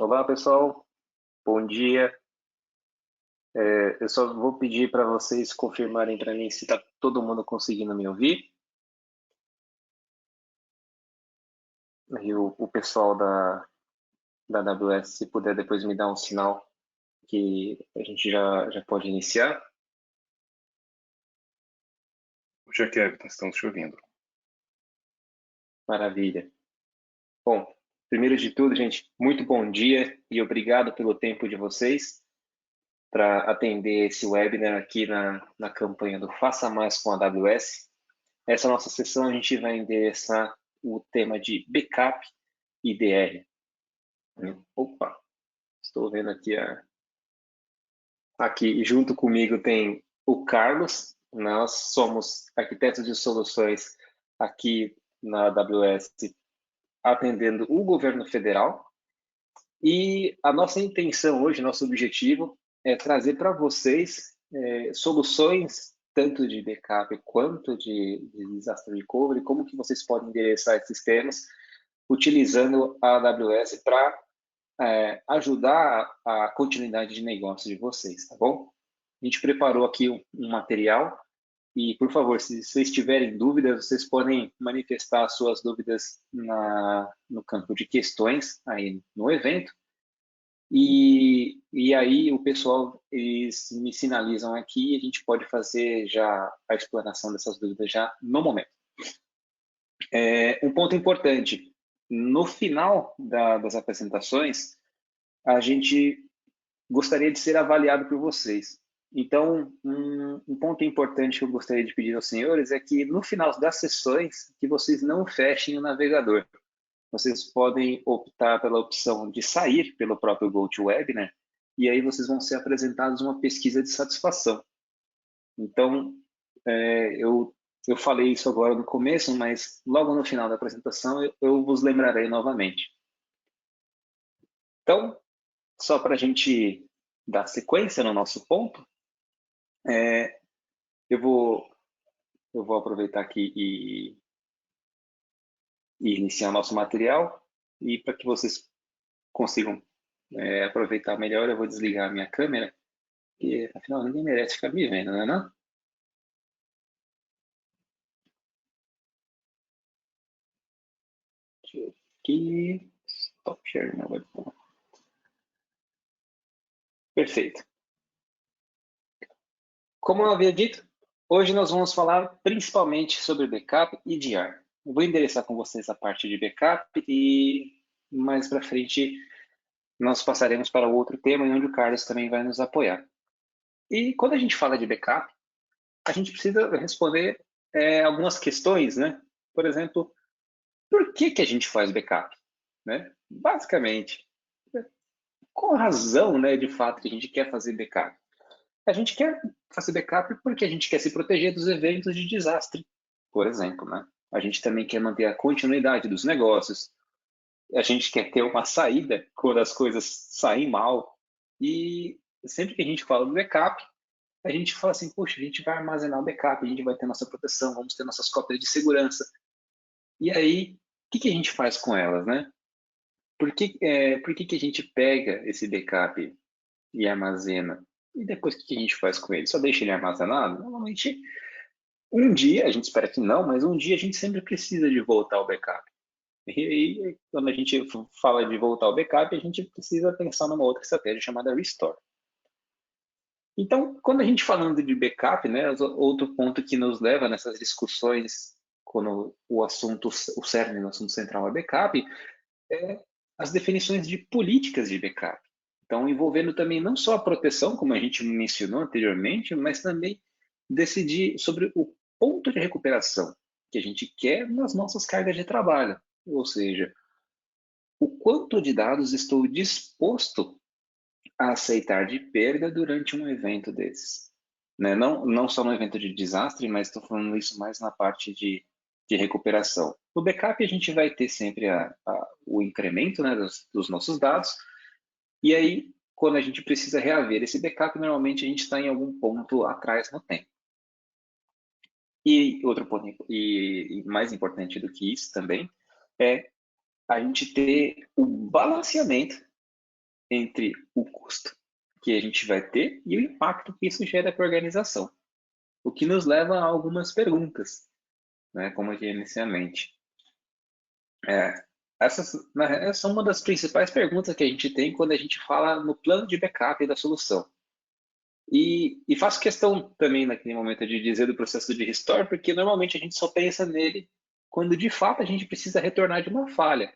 Olá, pessoal. Bom dia. Eu só vou pedir para vocês confirmarem para mim se está todo mundo conseguindo me ouvir. E o pessoal da AWS, se puder depois me dar um sinal que a gente já pode iniciar. Já que estamos te ouvindo. Maravilha. Bom, primeiro de tudo, gente, muito bom dia e obrigado pelo tempo de vocês para atender esse webinar aqui na campanha do Faça Mais com a AWS. Essa nossa sessão a gente vai endereçar o tema de backup e DR. Opa, estou vendo aqui aqui junto comigo tem o Carlos. Nós somos arquitetos de soluções aqui na AWS, atendendo o governo federal. E a nossa intenção hoje, nosso objetivo é trazer para vocês soluções tanto de backup quanto de disaster recovery, como que vocês podem endereçar esses temas utilizando a AWS para ajudar a continuidade de negócio de vocês, tá bom? A gente preparou aqui um material e, por favor, se vocês tiverem dúvidas, vocês podem manifestar suas dúvidas no campo de questões aí no evento. E aí o pessoal, eles me sinalizam aqui e a gente pode fazer já a explanação dessas dúvidas já no momento. Um ponto importante, no final das apresentações, a gente gostaria de ser avaliado por vocês. Então, um ponto importante que eu gostaria de pedir aos senhores é que no final das sessões, que vocês não fechem o navegador. Vocês podem optar pela opção de sair pelo próprio GoToWebinar, né? E aí vocês vão ser apresentados uma pesquisa de satisfação. Então, eu falei isso agora no começo, mas logo no final da apresentação eu vos lembrarei novamente. Então, só para a gente dar sequência no nosso ponto, eu vou aproveitar aqui e iniciar o nosso material. E para que vocês consigam aproveitar melhor, eu vou desligar a minha câmera, porque afinal ninguém merece ficar me vendo, não é não? Deixa eu ver aqui. Stop sharing my webcam. Perfeito. Como eu havia dito, hoje nós vamos falar principalmente sobre backup e DR. Eu vou endereçar com vocês a parte de backup e mais para frente nós passaremos para o outro tema, onde o Carlos também vai nos apoiar. E quando a gente fala de backup, a gente precisa responder algumas questões, né? Por exemplo, por que a gente faz backup? Né? Basicamente, qual a razão, né, de fato, que a gente quer fazer backup? A gente quer fazer backup porque a gente quer se proteger dos eventos de desastre, por exemplo, né? A gente também quer manter a continuidade dos negócios. A gente quer ter uma saída quando as coisas saem mal. E sempre que a gente fala do backup, a gente fala assim, poxa, a gente vai armazenar o backup, a gente vai ter nossa proteção, vamos ter nossas cópias de segurança. E aí, o que a gente faz com elas, né? Por que a gente pega esse backup e armazena? E depois o que a gente faz com ele? Só deixa ele armazenado? Normalmente, um dia, a gente espera que não, mas um dia a gente sempre precisa de voltar ao backup. E aí, quando a gente fala de voltar ao backup, a gente precisa pensar numa outra estratégia chamada restore. Então, quando a gente falando de backup, né, outro ponto que nos leva nessas discussões, quando o cerne do assunto central é backup, é as definições de políticas de backup. Então, envolvendo também não só a proteção, como a gente mencionou anteriormente, mas também decidir sobre o ponto de recuperação que a gente quer nas nossas cargas de trabalho. Ou seja, o quanto de dados estou disposto a aceitar de perda durante um evento desses. Né? Não só no evento de desastre, mas estou falando isso mais na parte de recuperação. No backup, a gente vai ter sempre o incremento, né, dos nossos dados, e aí, quando a gente precisa reaver esse backup, normalmente a gente está em algum ponto atrás no tempo. E outro ponto, e mais importante do que isso também, é a gente ter o balanceamento entre o custo que a gente vai ter e o impacto que isso gera para a organização. O que nos leva a algumas perguntas, né, como eu disse inicialmente. Essas são uma das principais perguntas que a gente tem quando a gente fala no plano de backup da solução. E faço questão também naquele momento de dizer do processo de restore, porque normalmente a gente só pensa nele quando de fato a gente precisa retornar de uma falha.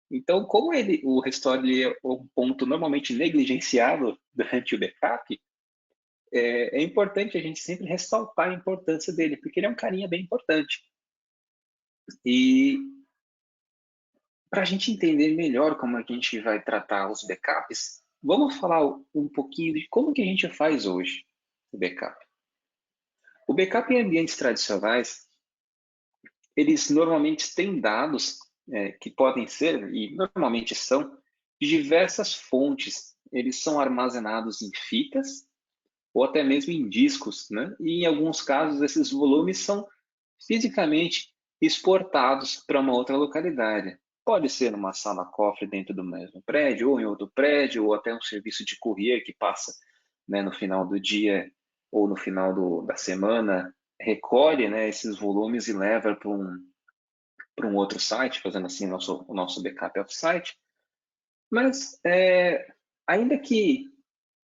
Então, como o restore ele é um ponto normalmente negligenciado durante o backup, é importante a gente sempre ressaltar a importância dele, porque ele é um carinha bem importante. E para a gente entender melhor como a gente vai tratar os backups, vamos falar um pouquinho de como que a gente faz hoje o backup. O backup em ambientes tradicionais, eles normalmente têm dados que podem ser, e normalmente são, de diversas fontes. Eles são armazenados em fitas ou até mesmo em discos, né? E em alguns casos esses volumes são fisicamente exportados para uma outra localidade. Pode ser numa sala cofre dentro do mesmo prédio, ou em outro prédio, ou até um serviço de courier que passa, né, no final do dia ou no final da semana, recolhe, né, esses volumes e leva para um outro site, fazendo assim o nosso backup off-site. Mas, ainda que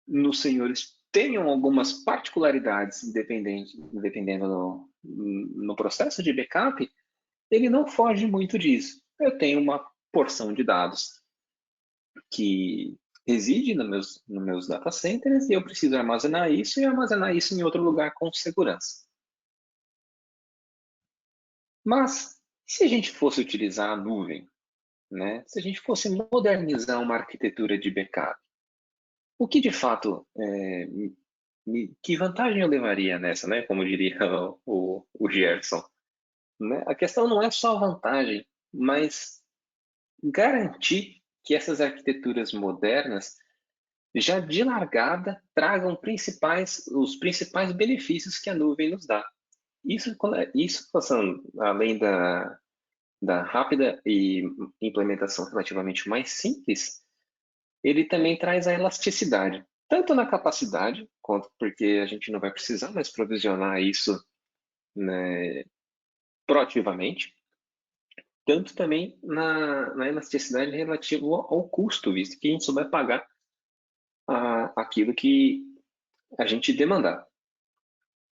nos senhores tenham algumas particularidades dependendo no processo de backup, ele não foge muito disso. Eu tenho uma porção de dados que reside nos meus data centers e eu preciso armazenar isso e armazenar isso em outro lugar com segurança. Mas, se a gente fosse utilizar a nuvem, né? Se a gente fosse modernizar uma arquitetura de backup, o que de fato, que vantagem eu levaria nessa, né? Como diria o Gerson, né? A questão não é só a vantagem, mas garantir que essas arquiteturas modernas já de largada tragam os principais benefícios que a nuvem nos dá. Isso passando além da rápida e implementação relativamente mais simples, ele também traz a elasticidade, tanto na capacidade, quanto porque a gente não vai precisar mais provisionar isso, né, proativamente, tanto também na elasticidade relativa ao custo, visto que a gente só vai pagar aquilo que a gente demandar.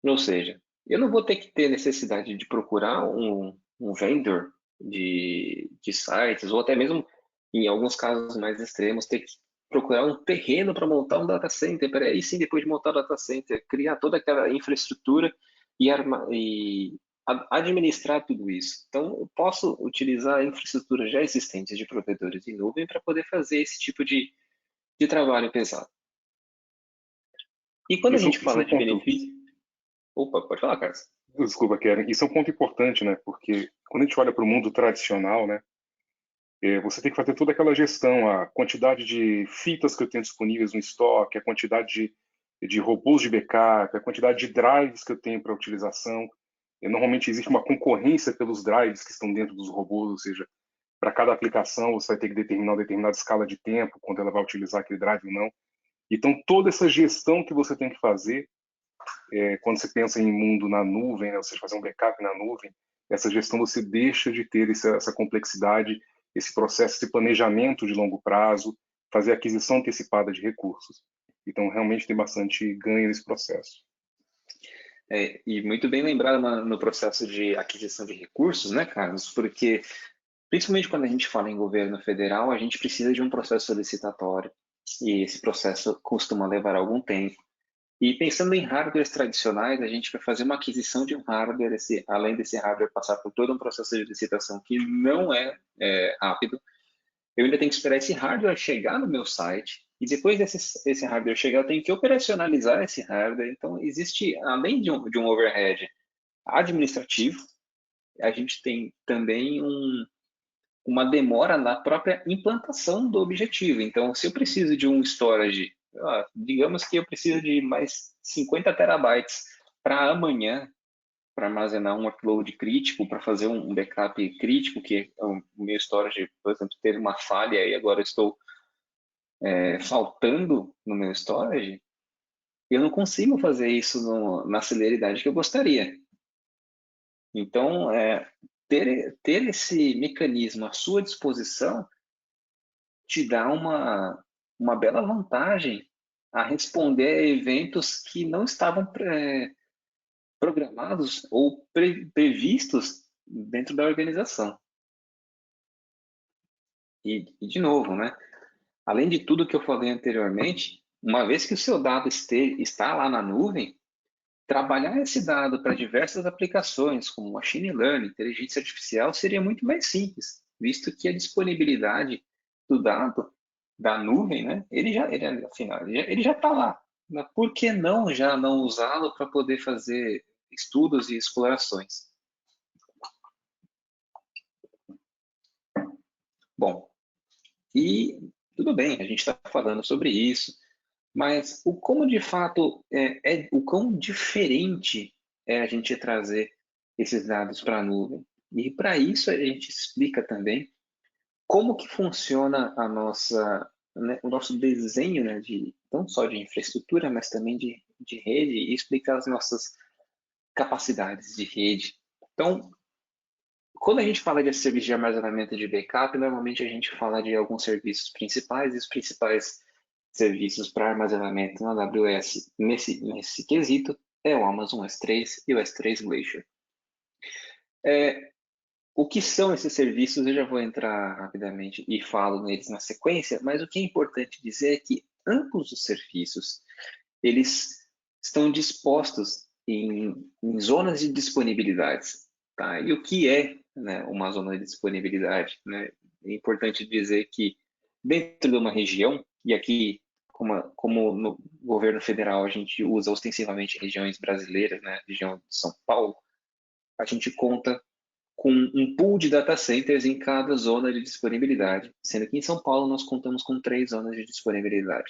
Ou seja, eu não vou ter que ter necessidade de procurar um vendor de sites, ou até mesmo, em alguns casos mais extremos, ter que procurar um terreno para montar um data center, para aí sim, depois de montar o data center, criar toda aquela infraestrutura e administrar tudo isso. Então, eu posso utilizar infraestruturas já existentes de provedores de nuvem para poder fazer esse tipo de trabalho pesado. E quando a gente Isso é fala um de ponto. benefício... Opa, pode falar, Carlos. Desculpa, Karen. Isso é um ponto importante, né? Porque quando a gente olha para o mundo tradicional, né? Você tem que fazer toda aquela gestão, a quantidade de fitas que eu tenho disponíveis no estoque, a quantidade de robôs de backup, a quantidade de drives que eu tenho para utilização. E normalmente existe uma concorrência pelos drives que estão dentro dos robôs, ou seja, para cada aplicação você vai ter que determinar uma determinada escala de tempo, quando ela vai utilizar aquele drive ou não. Então, toda essa gestão que você tem que fazer, quando você pensa em mundo na nuvem, né, ou seja, fazer um backup na nuvem, essa gestão você deixa de ter essa complexidade, esse processo de planejamento de longo prazo, fazer aquisição antecipada de recursos. Então, realmente tem bastante ganho nesse processo. E muito bem lembrado no processo de aquisição de recursos, né, Carlos? Porque, principalmente quando a gente fala em governo federal, a gente precisa de um processo solicitatório. E esse processo costuma levar algum tempo. E pensando em hardwares tradicionais, a gente vai fazer uma aquisição de um hardware, além desse hardware passar por todo um processo de licitação que não é rápido, eu ainda tenho que esperar esse hardware chegar no meu site, e depois desse hardware chegar, eu tenho que operacionalizar esse hardware. Então, existe, além de um overhead administrativo, a gente tem também uma demora na própria implantação do objetivo. Então, se eu preciso de um storage, digamos que eu preciso de mais 50 terabytes para amanhã, para armazenar um upload crítico, para fazer um backup crítico, que o meu storage, por exemplo, teve uma falha e agora eu estou faltando no meu storage, eu não consigo fazer isso na celeridade que eu gostaria. Então, ter esse mecanismo à sua disposição te dá uma bela vantagem a responder a eventos que não estavam programados ou previstos dentro da organização. E de novo, né? Além de tudo que eu falei anteriormente, uma vez que o seu dado está lá na nuvem, trabalhar esse dado para diversas aplicações, como machine learning, inteligência artificial, seria muito mais simples, visto que a disponibilidade do dado da nuvem, né, afinal, ele já está lá. Mas por que não já não usá-lo para poder fazer estudos e explorações? Bom, e tudo bem, a gente está falando sobre isso, mas o como de fato o quão diferente é a gente trazer esses dados para a nuvem. E para isso a gente explica também como que funciona o nosso desenho, né, não só de infraestrutura, mas também de rede e explicar as nossas capacidades de rede. Então, quando a gente fala de serviço de armazenamento de backup, normalmente a gente fala de alguns serviços principais, e os principais serviços para armazenamento na AWS nesse quesito é o Amazon S3 e o S3 Glacier. O que são esses serviços? Eu já vou entrar rapidamente e falo neles na sequência, mas o que é importante dizer é que ambos os serviços, eles estão dispostos em zonas de disponibilidades, tá? E o que é, né, uma zona de disponibilidade, né? É importante dizer que dentro de uma região, e aqui, como no governo federal a gente usa ostensivamente regiões brasileiras, né, região de São Paulo, a gente conta com um pool de data centers em cada zona de disponibilidade, sendo que em São Paulo nós contamos com 3 zonas de disponibilidade.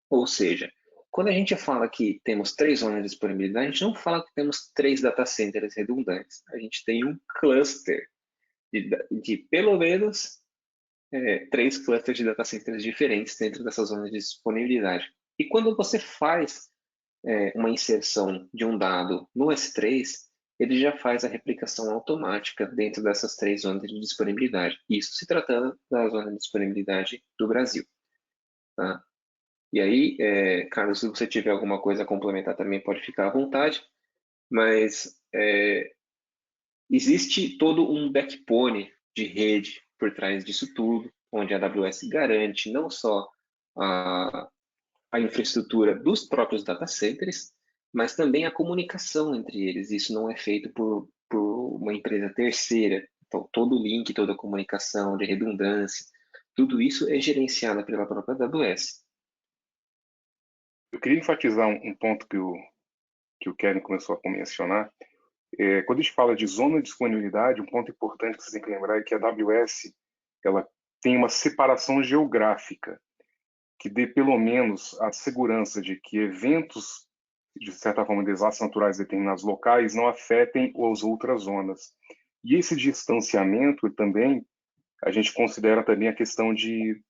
Ou seja, quando a gente fala que temos 3 zonas de disponibilidade, a gente não fala que temos 3 data centers redundantes. A gente tem um cluster de pelo menos 3 clusters de data centers diferentes dentro dessa zona de disponibilidade. E quando você faz uma inserção de um dado no S3, ele já faz a replicação automática dentro dessas 3 zonas de disponibilidade. Isso se tratando da zona de disponibilidade do Brasil. Tá? E aí, Carlos, se você tiver alguma coisa a complementar também, pode ficar à vontade, mas existe todo um backbone de rede por trás disso tudo, onde a AWS garante não só a, a infraestrutura dos próprios data centers, mas também a comunicação entre eles. Isso não é feito por uma empresa terceira. Então, todo o link, toda a comunicação de redundância, tudo isso é gerenciado pela própria AWS. Eu queria enfatizar um ponto que o Kevin começou a mencionar. Quando a gente fala de zona de disponibilidade, um ponto importante que você tem que lembrar é que a AWS ela tem uma separação geográfica que dê pelo menos a segurança de que eventos, de certa forma, desastres naturais em determinados locais não afetem as outras zonas. E esse distanciamento também, a gente considera também a questão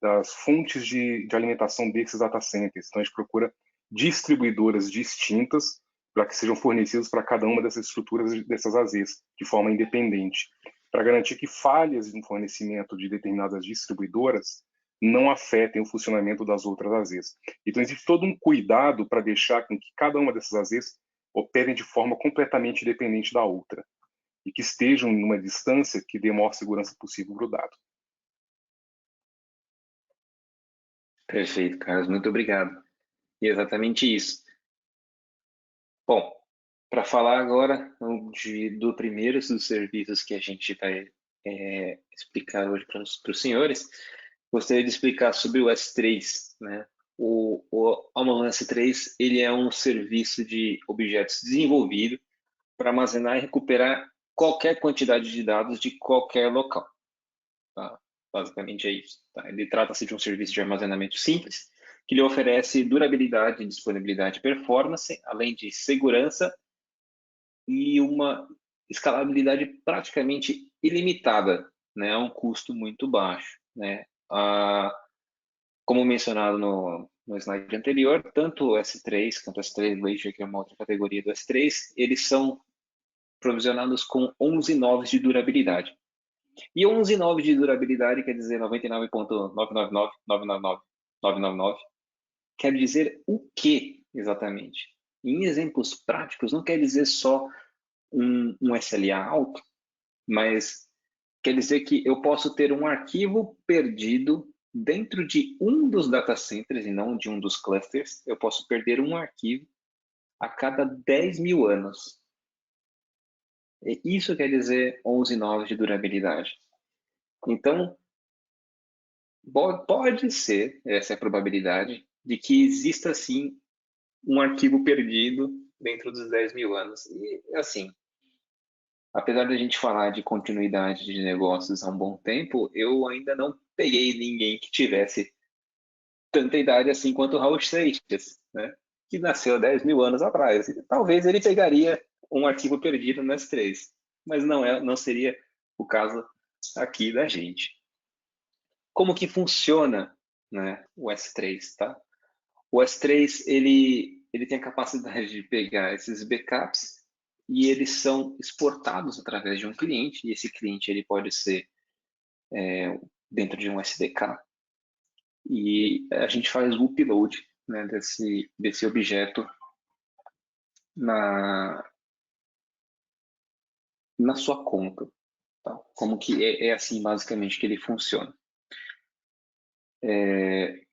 das fontes de alimentação desses data centers. Então, a gente procura distribuidoras distintas para que sejam fornecidos para cada uma dessas estruturas, dessas AZs, de forma independente, para garantir que falhas no fornecimento de determinadas distribuidoras não afetem o funcionamento das outras AZs. Então, existe todo um cuidado para deixar com que cada uma dessas AZs operem de forma completamente independente da outra e que estejam em uma distância que dê a maior segurança possível para o dado. Perfeito, Carlos, muito obrigado. E é exatamente isso. Bom, para falar agora do primeiro dos serviços que a gente vai explicar hoje para os senhores, gostaria de explicar sobre o S3, né? O Amazon S3 ele é um serviço de objetos desenvolvido para armazenar e recuperar qualquer quantidade de dados de qualquer local. Tá? Basicamente é isso. Tá? Ele trata-se de um serviço de armazenamento simples que lhe oferece durabilidade, disponibilidade e performance, além de segurança e uma escalabilidade praticamente ilimitada, né, a um custo muito baixo, né? Como mencionado no slide anterior, tanto o S3 quanto o S3 Glacier, que é uma outra categoria do S3, eles são provisionados com 11 noves de durabilidade. E 11 noves de durabilidade quer dizer 99,999,999,999. Quer dizer o que exatamente? Em exemplos práticos, não quer dizer só um SLA alto, mas quer dizer que eu posso ter um arquivo perdido dentro de um dos data centers e não de um dos clusters. Eu posso perder um arquivo a cada 10 mil anos. E isso quer dizer 11 noves de durabilidade. Então, pode ser, essa é a probabilidade, de que exista, sim, um arquivo perdido dentro dos 10 mil anos. E, assim, apesar de a gente falar de continuidade de negócios há um bom tempo, eu ainda não peguei ninguém que tivesse tanta idade assim quanto o Raul Seixas, né? Que nasceu 10 mil anos atrás. Talvez ele pegaria um arquivo perdido no S3, mas não seria o caso aqui da gente. Como que funciona, né, o S3, tá? O S3 ele tem a capacidade de pegar esses backups e eles são exportados através de um cliente, e esse cliente ele pode ser dentro de um SDK, e a gente faz o upload, né, desse objeto na, na sua conta. Tá? Como que é assim basicamente que ele funciona.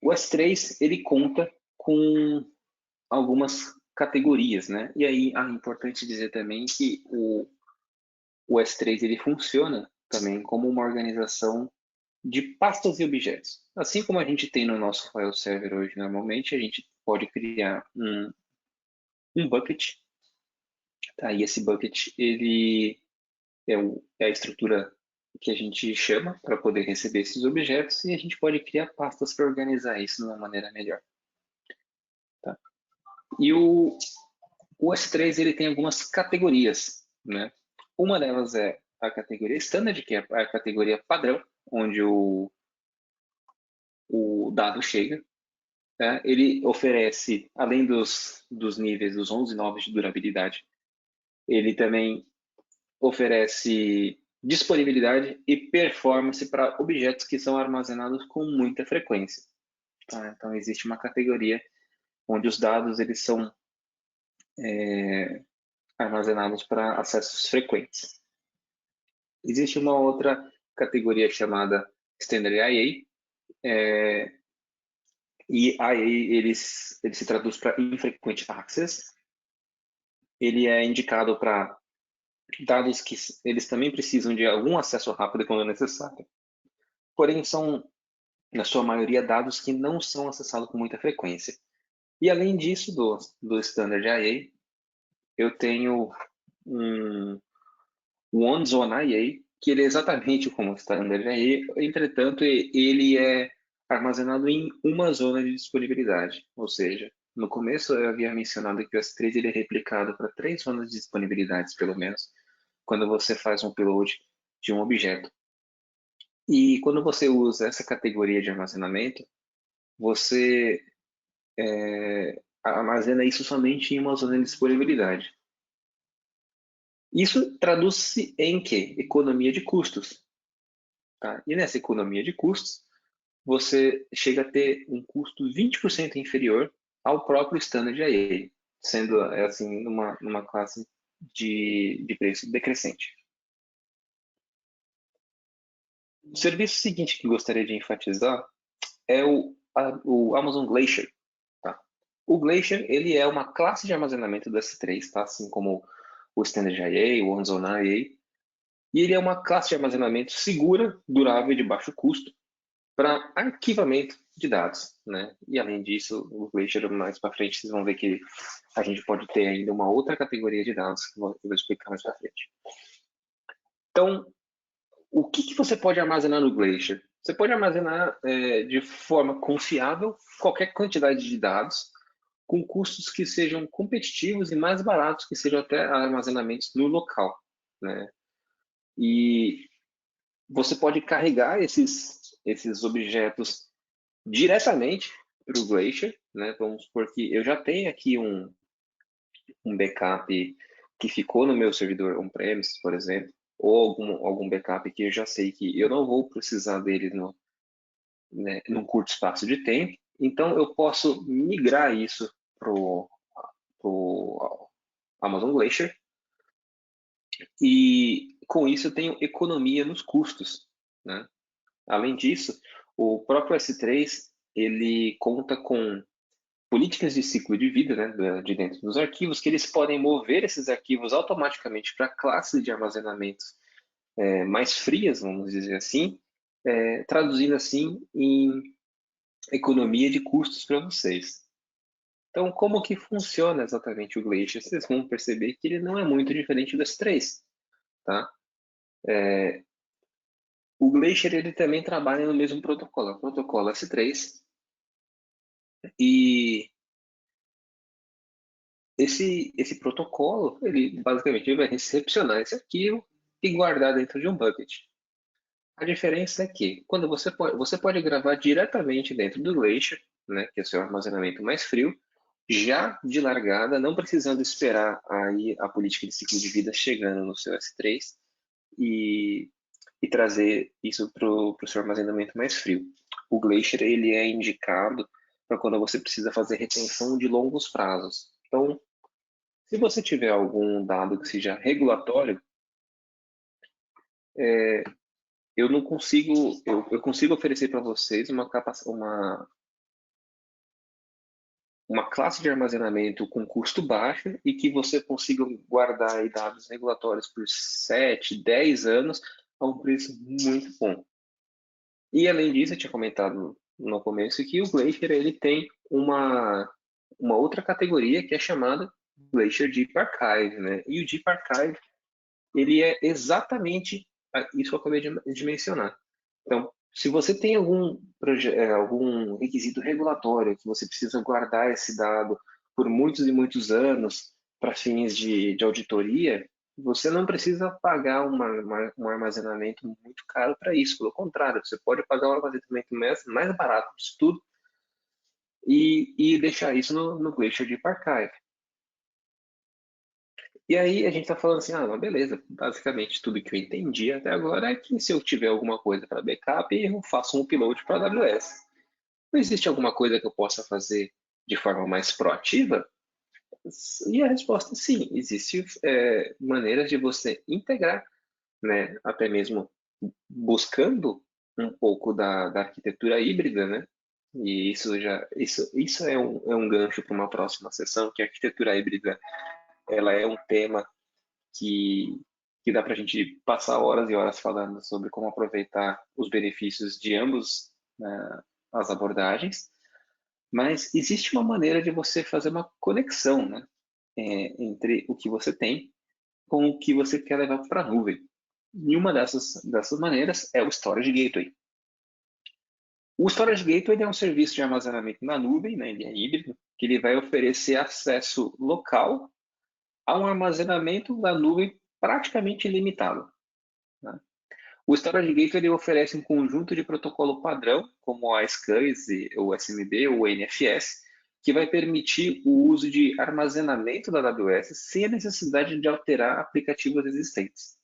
O S3 ele conta com algumas categorias, né? E aí é importante dizer também que o S3 ele funciona também como uma organização de pastas e objetos. Assim como a gente tem no nosso file server hoje normalmente, a gente pode criar um bucket, tá? E esse bucket ele é a estrutura que a gente chama para poder receber esses objetos, e a gente pode criar pastas para organizar isso de uma maneira melhor. Tá? E o S3 ele tem algumas categorias, né? Uma delas é a categoria Standard, que é a categoria padrão, onde o dado chega. Tá? Ele oferece, além dos níveis dos 11 novos de durabilidade, ele também oferece disponibilidade e performance para objetos que são armazenados com muita frequência. Tá? Então, existe uma categoria onde os dados eles são armazenados para acessos frequentes. Existe uma outra categoria chamada Standard IA, e IA ele se traduz para Infrequent Access. Ele é indicado para dados que eles também precisam de algum acesso rápido quando é necessário. Porém, são, na sua maioria, dados que não são acessados com muita frequência. E além disso, do Standard IA, eu tenho um One Zone IA, que ele é exatamente como o Standard IA, entretanto, ele é armazenado em uma zona de disponibilidade. Ou seja, no começo eu havia mencionado que o S3 ele é replicado para 3 zonas de disponibilidades, pelo menos, quando você faz um upload de um objeto. E quando você usa essa categoria de armazenamento, você armazena isso somente em uma zona de disponibilidade. Isso traduz-se em quê? Economia de custos. Tá? E nessa economia de custos, você chega a ter um custo 20% inferior ao próprio Standard IA, sendo assim numa classe de preço decrescente. O serviço seguinte que gostaria de enfatizar é o Amazon Glacier. Tá? O Glacier ele é uma classe de armazenamento do S3, tá? Assim como o Standard IA, o OneZone IA, e ele é uma classe de armazenamento segura, durável e de baixo custo para arquivamento de dados, né? E além disso, o Glacier mais para frente vocês vão ver que a gente pode ter ainda uma outra categoria de dados que eu vou explicar mais para frente. Então, o que você pode armazenar no Glacier? Você pode armazenar de forma confiável qualquer quantidade de dados com custos que sejam competitivos e mais baratos que sejam até armazenamentos no local, né? E você pode carregar esses objetos diretamente para o Glacier, né? Vamos supor que eu já tenho aqui um backup que ficou no meu servidor on-premise, por exemplo, ou algum backup que eu já sei que eu não vou precisar dele num curto espaço de tempo. Então, eu posso migrar isso para o Amazon Glacier e, com isso, eu tenho economia nos custos, né? Além disso, o próprio S3 ele conta com políticas de ciclo de vida, né, de dentro dos arquivos, que eles podem mover esses arquivos automaticamente para classes de armazenamento mais frias, vamos dizer assim, traduzindo assim em economia de custos para vocês. Então, como que funciona exatamente o Glacier? Vocês vão perceber que ele não é muito diferente do S3, tá? O Glacier ele também trabalha no mesmo protocolo, o protocolo S3, e esse protocolo, ele basicamente vai recepcionar esse arquivo e guardar dentro de um bucket. A diferença é que quando você pode gravar diretamente dentro do Glacier, né, que é o seu armazenamento mais frio, já de largada, não precisando esperar aí a política de ciclo de vida chegando no seu S3 e, e trazer isso para o seu armazenamento mais frio. O Glacier ele é indicado para quando você precisa fazer retenção de longos prazos. Então, se você tiver algum dado que seja regulatório, eu não consigo, eu consigo oferecer para vocês uma classe de armazenamento com custo baixo e que você consiga guardar aí dados regulatórios por 7, 10 anos a um preço muito bom. E além disso, eu tinha comentado no começo que o Glacier ele tem uma outra categoria que é chamada Glacier Deep Archive, né? E o Deep Archive ele é exatamente isso que eu acabei de mencionar. Então, se você tem algum requisito regulatório que você precisa guardar esse dado por muitos e muitos anos para fins de auditoria, você não precisa pagar um armazenamento muito caro para isso. Pelo contrário, você pode pagar um armazenamento mais barato disso tudo e deixar isso no Glacier Deep Archive. E aí a gente está falando assim, mas beleza, basicamente tudo que eu entendi até agora é que se eu tiver alguma coisa para backup, eu faço um upload para a AWS. Não existe alguma coisa que eu possa fazer de forma mais proativa? E a resposta é sim, existe maneiras de você integrar, né, até mesmo buscando um pouco da arquitetura híbrida, né? E isso é um gancho para uma próxima sessão, que a arquitetura híbrida ela é um tema que, que dá para a gente passar horas e horas falando sobre como aproveitar os benefícios de ambos, né, as abordagens, mas existe uma maneira de você fazer uma conexão, né, entre o que você tem com o que você quer levar para a nuvem. E uma dessas maneiras é o Storage Gateway. O Storage Gateway é um serviço de armazenamento na nuvem, né, ele é híbrido, que ele vai oferecer acesso local a um armazenamento na nuvem praticamente ilimitado, né? O Storage Gateway ele oferece um conjunto de protocolo padrão, como o AES-CANs, o SMB ou o NFS, que vai permitir o uso de armazenamento da AWS sem a necessidade de alterar aplicativos existentes.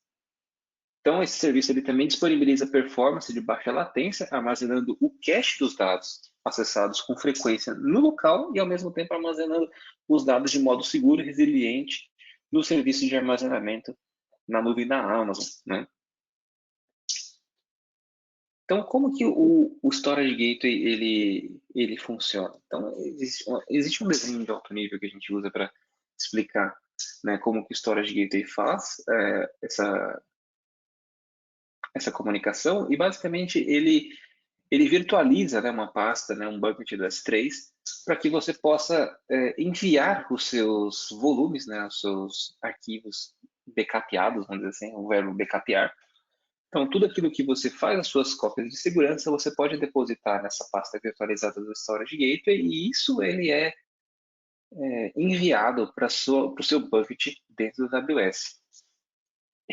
Então, esse serviço ele também disponibiliza performance de baixa latência, armazenando o cache dos dados acessados com frequência no local e, ao mesmo tempo, armazenando os dados de modo seguro e resiliente no serviço de armazenamento na nuvem da Amazon, né? Então, como que o Storage Gateway ele funciona? Então, existe um desenho de alto nível que a gente usa para explicar, né, como que o Storage Gateway faz essa comunicação e, basicamente, ele virtualiza, né, uma pasta, né, um bucket do S3, para que você possa enviar os seus volumes, né, os seus arquivos backupeados, vamos dizer assim, o verbo backupear. Então, tudo aquilo que você faz, as suas cópias de segurança, você pode depositar nessa pasta virtualizada do Storage Gateway e isso ele é enviado para o seu bucket dentro do AWS.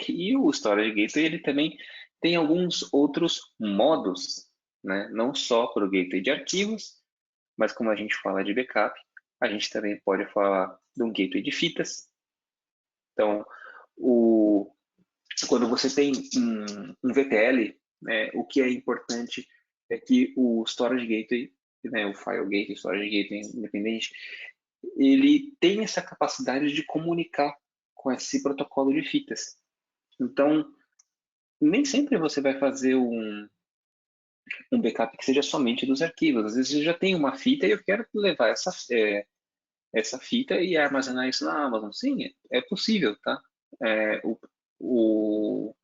E o Storage Gateway ele também tem alguns outros modos, né? Não só para o gateway de arquivos, mas como a gente fala de backup, a gente também pode falar de um gateway de fitas. Então, quando você tem um VPL, né, o que é importante é que o storage gateway, né, o file gateway, storage gateway independente, ele tem essa capacidade de comunicar com esse protocolo de fitas. Então, nem sempre você vai fazer um backup que seja somente dos arquivos. Às vezes eu já tenho uma fita e eu quero levar essa fita e armazenar isso na Amazon. Sim, é possível, tá? O,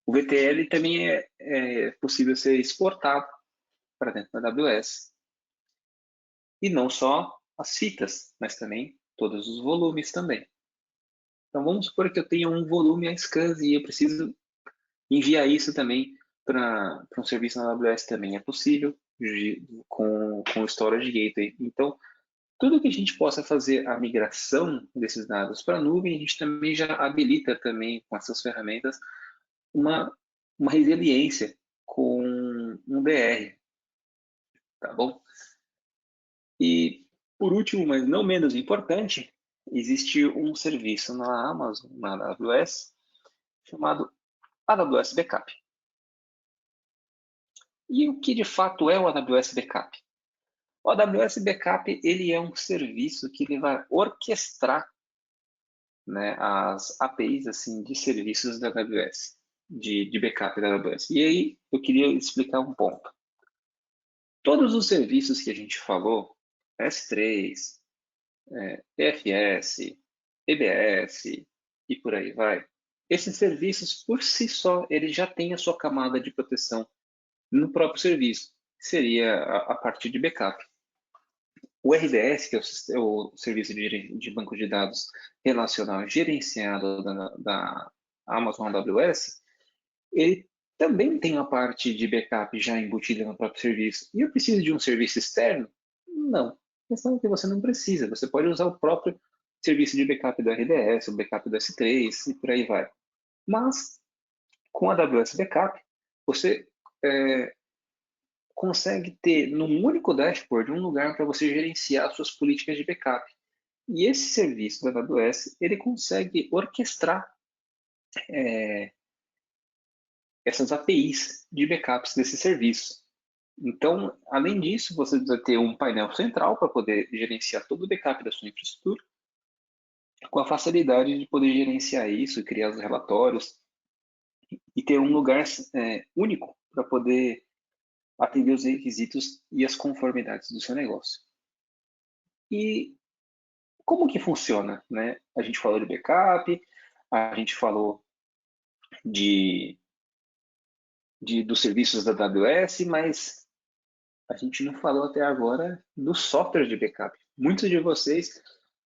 o VTL também é possível ser exportado para dentro da AWS. E não só as fitas, mas também todos os volumes também. Então vamos supor que eu tenho um volume a scans e eu preciso enviar isso também para um serviço na AWS também. É possível com o Storage Gateway. Então, tudo que a gente possa fazer a migração desses dados para a nuvem, a gente também já habilita também com essas ferramentas uma resiliência com um DR, tá bom? E, por último, mas não menos importante, existe um serviço na Amazon, na AWS, chamado AWS Backup. E o que de fato é o AWS Backup? O AWS Backup ele é um serviço que ele vai orquestrar, né, as APIs assim, de serviços da AWS, de backup da AWS. E aí eu queria explicar um ponto. Todos os serviços que a gente falou, S3, EFS, EBS e por aí vai, esses serviços por si só, eles já têm a sua camada de proteção no próprio serviço, que seria a parte de backup. O RDS, que é o Serviço de Banco de Dados Relacional Gerenciado da Amazon AWS, ele também tem uma parte de backup já embutida no próprio serviço. E eu preciso de um serviço externo? Não. A questão é que você não precisa. Você pode usar o próprio serviço de backup do RDS, o backup do S3 e por aí vai. Mas, com a AWS Backup, você consegue ter num único dashboard um lugar para você gerenciar suas políticas de backup. E esse serviço da AWS, ele consegue orquestrar essas APIs de backups desse serviço. Então, além disso, você vai ter um painel central para poder gerenciar todo o backup da sua infraestrutura, com a facilidade de poder gerenciar isso, criar os relatórios e ter um lugar único para poder atender os requisitos e as conformidades do seu negócio. E como que funciona, né? A gente falou de backup, a gente falou dos serviços da AWS, mas a gente não falou até agora do software de backup. Muitos de vocês,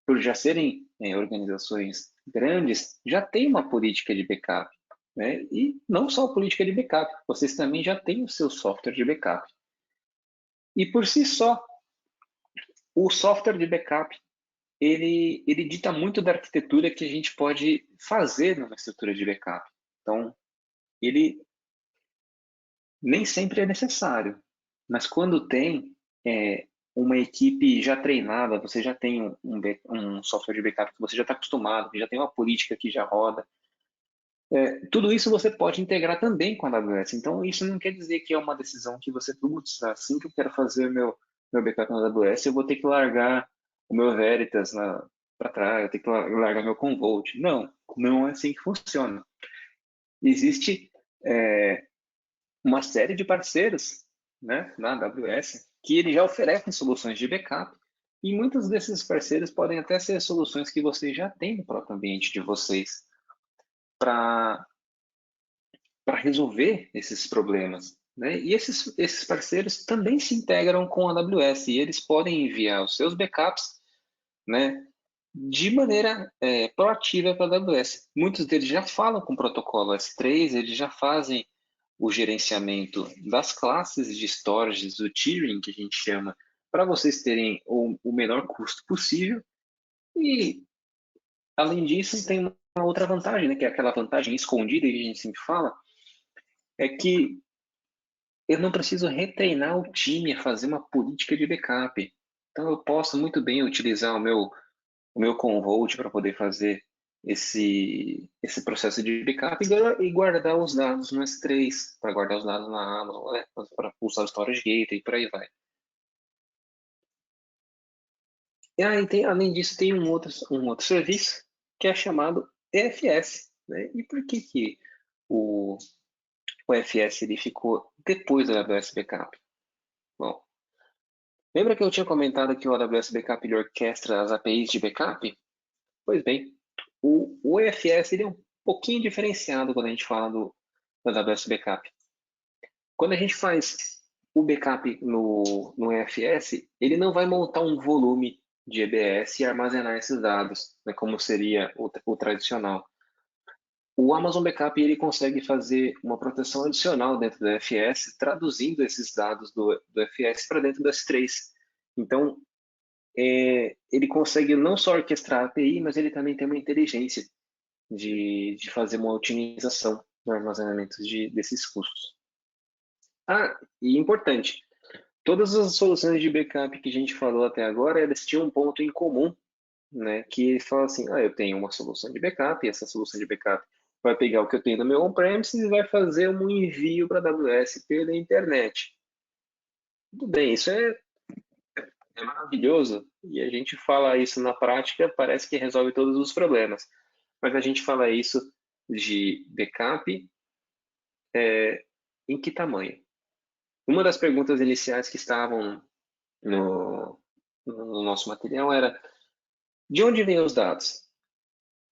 por já serem organizações grandes, já têm uma política de backup, né? E não só a política de backup, vocês também já têm o seu software de backup. E por si só, o software de backup ele dita muito da arquitetura que a gente pode fazer numa estrutura de backup. Então, ele nem sempre é necessário, mas quando tem uma equipe já treinada, você já tem um software de backup que você já está acostumado, que já tem uma política que já roda, tudo isso você pode integrar também com a AWS. Então, isso não quer dizer que é uma decisão que você, putz, assim que eu quero fazer meu backup na AWS, eu vou ter que largar o meu Veritas para trás, eu tenho que largar meu Commvault. Não, não é assim que funciona. Existe uma série de parceiros, né, na AWS que eles já oferecem soluções de backup e muitos desses parceiros podem até ser soluções que vocês já têm no próprio ambiente de vocês para resolver esses problemas, né? E esses parceiros também se integram com a AWS e eles podem enviar os seus backups, né, de maneira proativa para a AWS. Muitos deles já falam com o protocolo S3, eles já fazem o gerenciamento das classes de storage, do tiering, que a gente chama, para vocês terem o menor custo possível. E, além disso, tem uma outra vantagem, né, que é aquela vantagem escondida que a gente sempre fala, é que eu não preciso retreinar o time a fazer uma política de backup. Então, eu posso muito bem utilizar o meu Commvault para poder fazer esse processo de backup e guardar os dados no S3, para guardar os dados na Amazon, né? Para usar o Storage Gateway e por aí vai. E tem, além disso, tem um outro serviço que é chamado EFS. Né? E por que o EFS ele ficou depois do AWS Backup? Bom, lembra que eu tinha comentado que o AWS Backup ele orquestra as APIs de backup? Pois bem, o EFS ele é um pouquinho diferenciado quando a gente fala do AWS Backup. Quando a gente faz o backup no EFS, ele não vai montar um volume de EBS e armazenar esses dados, né, como seria o tradicional. O Amazon Backup ele consegue fazer uma proteção adicional dentro do EFS, traduzindo esses dados do EFS para dentro do S3. Então, ele consegue não só orquestrar a API, mas ele também tem uma inteligência de fazer uma otimização no armazenamento desses custos. E importante, todas as soluções de backup que a gente falou até agora, elas tinham um ponto em comum, né? Que fala assim, eu tenho uma solução de backup, e essa solução de backup vai pegar o que eu tenho no meu on-premises e vai fazer um envio para a AWS pela internet. Tudo bem, isso é maravilhoso, e a gente fala isso na prática, parece que resolve todos os problemas. Mas a gente fala isso de backup em que tamanho? Uma das perguntas iniciais que estavam no, no nosso material era de onde vêm os dados?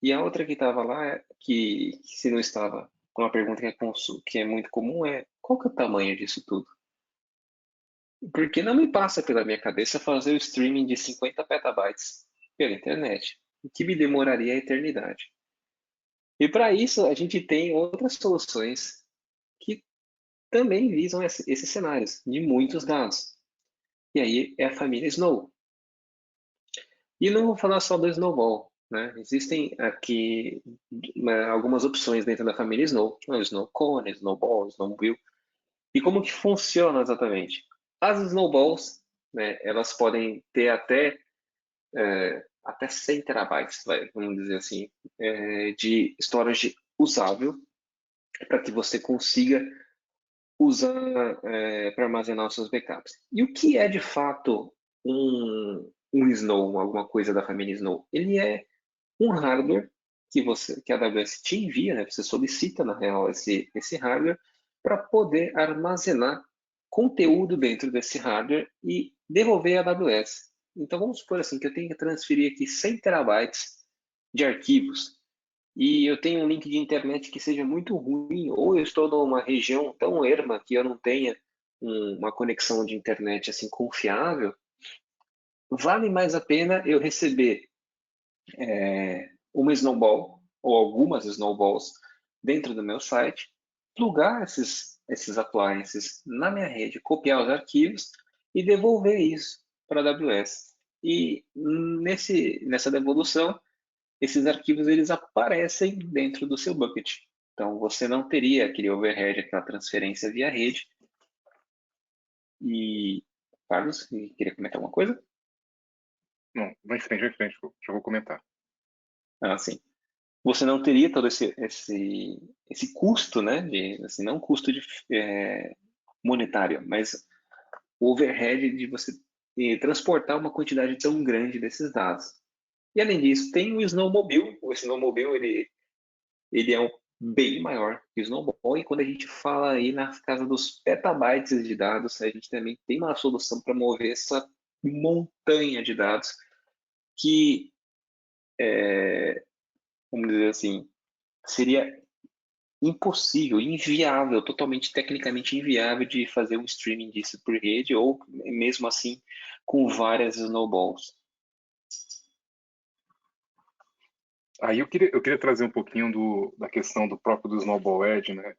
E a outra que estava lá, que se não estava, uma pergunta que é muito comum é qual que é o tamanho disso tudo? Porque não me passa pela minha cabeça fazer o streaming de 50 petabytes pela internet, o que me demoraria a eternidade. E para isso a gente tem outras soluções que também visam esses cenários de muitos dados. E aí é a família Snow. E não vou falar só do Snowball, né? Existem aqui algumas opções dentro da família Snow, Snow Cone, Snowball, Snowmobile. E como que funciona exatamente? As Snowballs, né, elas podem ter até 100 terabytes, vamos dizer assim, de storage usável para que você consiga usar para armazenar os seus backups. E o que é de fato um Snow, alguma coisa da família Snow? Ele é um hardware que a AWS te envia, né? Você solicita na real esse hardware para poder armazenar conteúdo dentro desse hardware e devolver à AWS. Então vamos supor assim que eu tenho que transferir aqui 100 terabytes de arquivos e eu tenho um link de internet que seja muito ruim, ou eu estou numa região tão erma que eu não tenha uma conexão de internet assim confiável, vale mais a pena eu receber uma snowball ou algumas snowballs dentro do meu site, plugar esses appliances na minha rede, copiar os arquivos e devolver isso para a AWS. E nessa devolução, esses arquivos eles aparecem dentro do seu bucket. Então, você não teria aquele overhead, aquela transferência via rede. E, Carlos, queria comentar alguma coisa? Não, vai em frente, já vou comentar. Sim. Você não teria todo esse custo, né? Assim, não custo monetário, mas o overhead de você transportar uma quantidade tão grande desses dados. E além disso, tem o Snowmobile. O Snowmobile ele é bem maior que o Snowball. E quando a gente fala aí na casa dos petabytes de dados, a gente também tem uma solução para mover essa montanha de dados que, vamos dizer assim, seria impossível, inviável, totalmente tecnicamente inviável de fazer um streaming disso por rede ou mesmo assim com várias snowballs. Aí eu queria trazer um pouquinho da questão do próprio do Snowball Edge, né?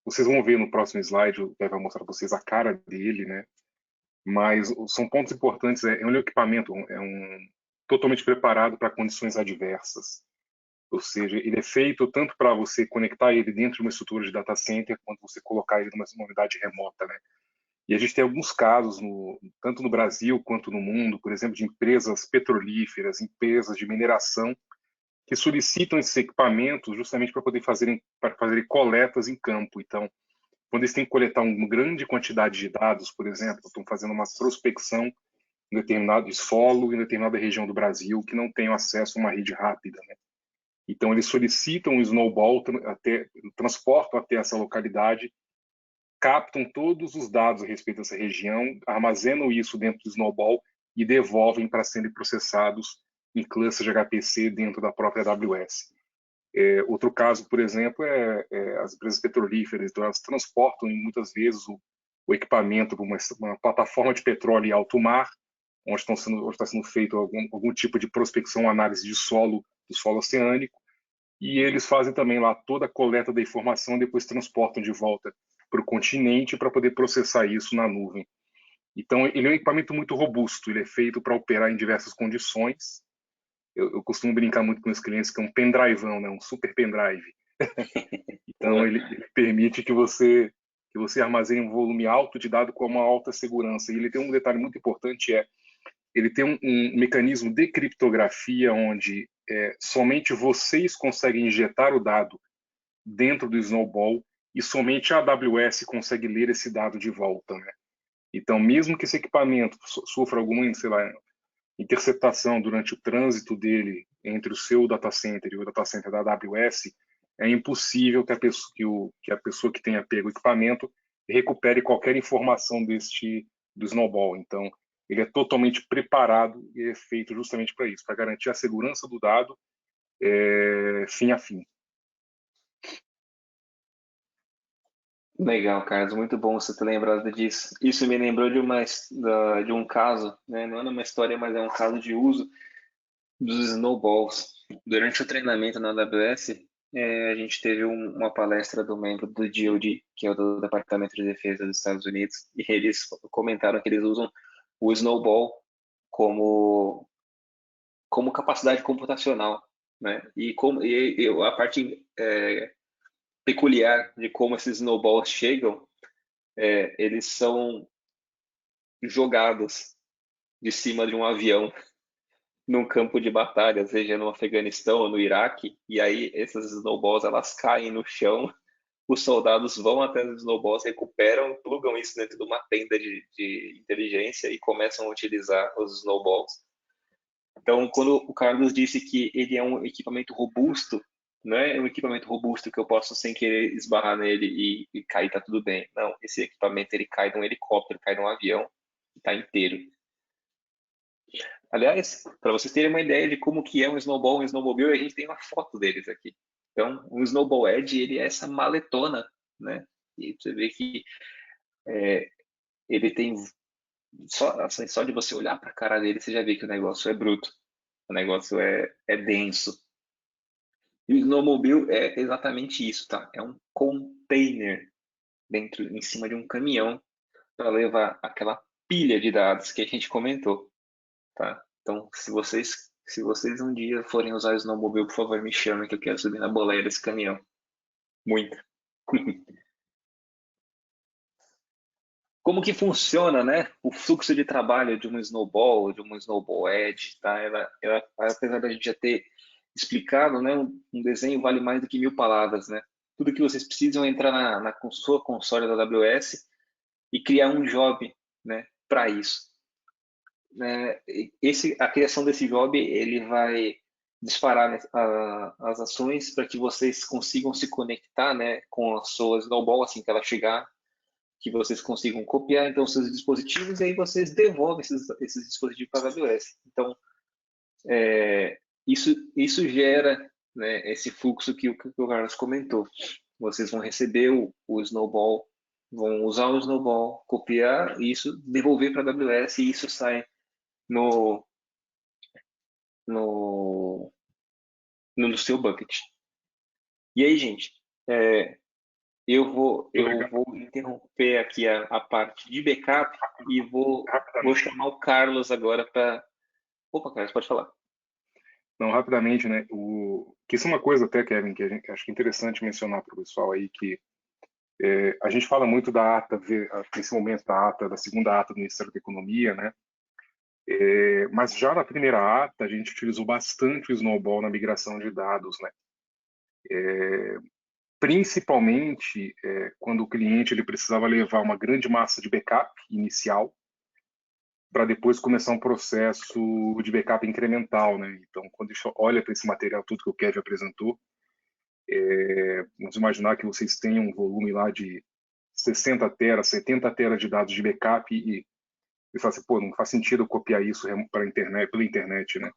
Vocês vão ver no próximo slide, o Dave vai mostrar para vocês a cara dele, né? Mas são pontos importantes. É um equipamento, totalmente preparado para condições adversas. Ou seja, ele é feito tanto para você conectar ele dentro de uma estrutura de data center, quanto você colocar ele numa unidade remota, né? E a gente tem alguns casos, tanto no Brasil quanto no mundo, por exemplo, de empresas petrolíferas, empresas de mineração, que solicitam esses equipamentos justamente para fazerem coletas em campo. Então, quando eles têm que coletar uma grande quantidade de dados, por exemplo, estão fazendo uma prospecção em determinado solo, em determinada região do Brasil, que não tem acesso a uma rede rápida, né? Então, eles solicitam o Snowball, transportam até essa localidade, captam todos os dados a respeito dessa região, armazenam isso dentro do Snowball e devolvem para serem processados em clusters de HPC dentro da própria AWS. Outro caso, por exemplo, é as empresas petrolíferas. Então, elas transportam muitas vezes o equipamento para uma plataforma de petróleo em alto mar, onde está sendo feito algum tipo de prospecção, análise de solo, do solo oceânico, e eles fazem também lá toda a coleta da informação e depois transportam de volta para o continente para poder processar isso na nuvem. Então, ele é um equipamento muito robusto, ele é feito para operar em diversas condições. Eu costumo brincar muito com os clientes que é um pendrivão, né? Um super pendrive. Então, ele permite que você armazene um volume alto de dado com uma alta segurança. E ele tem um detalhe muito importante, ele tem um mecanismo de criptografia onde somente vocês conseguem injetar o dado dentro do Snowball e somente a AWS consegue ler esse dado de volta, né? Então, mesmo que esse equipamento sofra alguma, sei lá, interceptação durante o trânsito dele entre o seu data center e o data center da AWS, é impossível que a pessoa que tenha pego o equipamento recupere qualquer informação do Snowball. Então, ele é totalmente preparado e é feito justamente para isso, para garantir a segurança do dado fim a fim. Legal, Carlos, muito bom você ter lembrado disso. Isso me lembrou de um caso, né? Não é uma história, mas é um caso de uso dos snowballs. Durante o treinamento na AWS, a gente teve uma palestra do membro do DoD, que é o do Departamento de Defesa dos Estados Unidos, e eles comentaram que eles usam o snowball como, como capacidade computacional, né? A parte peculiar de como esses snowballs chegam, eles são jogados de cima de um avião num campo de batalha, seja no Afeganistão ou no Iraque, e aí essas snowballs elas caem no chão, os soldados vão até os snowballs, recuperam, plugam isso dentro de uma tenda de inteligência e começam a utilizar os snowballs. Então, quando o Carlos disse que ele é um equipamento robusto, não é um equipamento robusto que eu posso sem querer esbarrar nele e cair, tá tudo bem. Não, esse equipamento ele cai de um helicóptero, cai de um avião e tá inteiro. Aliás, para vocês terem uma ideia de como que é um snowball, um snowmobile, a gente tem uma foto deles aqui. Então, um snowball Edge, ele é essa maletona, né? E você vê que ele tem só, assim, só de você olhar para a cara dele, você já vê que o negócio é bruto, o negócio é denso. E o snowmobile é exatamente isso, tá? É um container dentro, em cima de um caminhão para levar aquela pilha de dados que a gente comentou, tá? Então, se vocês um dia forem usar o snowmobile, por favor, me chamem que eu quero subir na boleia desse caminhão. Muito. Como que funciona, né, o fluxo de trabalho de um snowball, de um snowball edge, tá? Apesar da gente já ter explicado, né, um desenho vale mais do que 1000 palavras, né? Tudo que vocês precisam é entrar na sua console da AWS e criar um job, né, para isso. A criação desse job, ele vai disparar, né, as ações para que vocês consigam se conectar, né, com a sua snowball assim que ela chegar, que vocês consigam copiar então seus dispositivos e aí vocês devolvem esses dispositivos para a AWS. Então, isso gera, né, esse fluxo que o Carlos comentou. Vocês vão receber o Snowball, vão usar o Snowball, copiar isso, devolver para a AWS e isso sai no, no, no seu bucket. E aí, gente, eu vou interromper aqui a parte de backup e vou chamar o Carlos agora para. Opa, Carlos, pode falar. Não, rapidamente, né? Que isso é uma coisa até, Kevin, que a gente, acho que é interessante mencionar para o pessoal aí, que a gente fala muito da ata, nesse momento da ata, da segunda ata do Ministério da Economia, né? Mas já na primeira ata, a gente utilizou bastante o Snowball na migração de dados, né? Principalmente quando o cliente ele precisava levar uma grande massa de backup inicial para depois começar um processo de backup incremental, né? Então, quando a gente olha para esse material, tudo que o Kevin apresentou, vamos imaginar que vocês tenham um volume lá de 60 teras, 70 teras de dados de backup e fala assim, pô, não faz sentido eu copiar isso para internet, pela internet, né?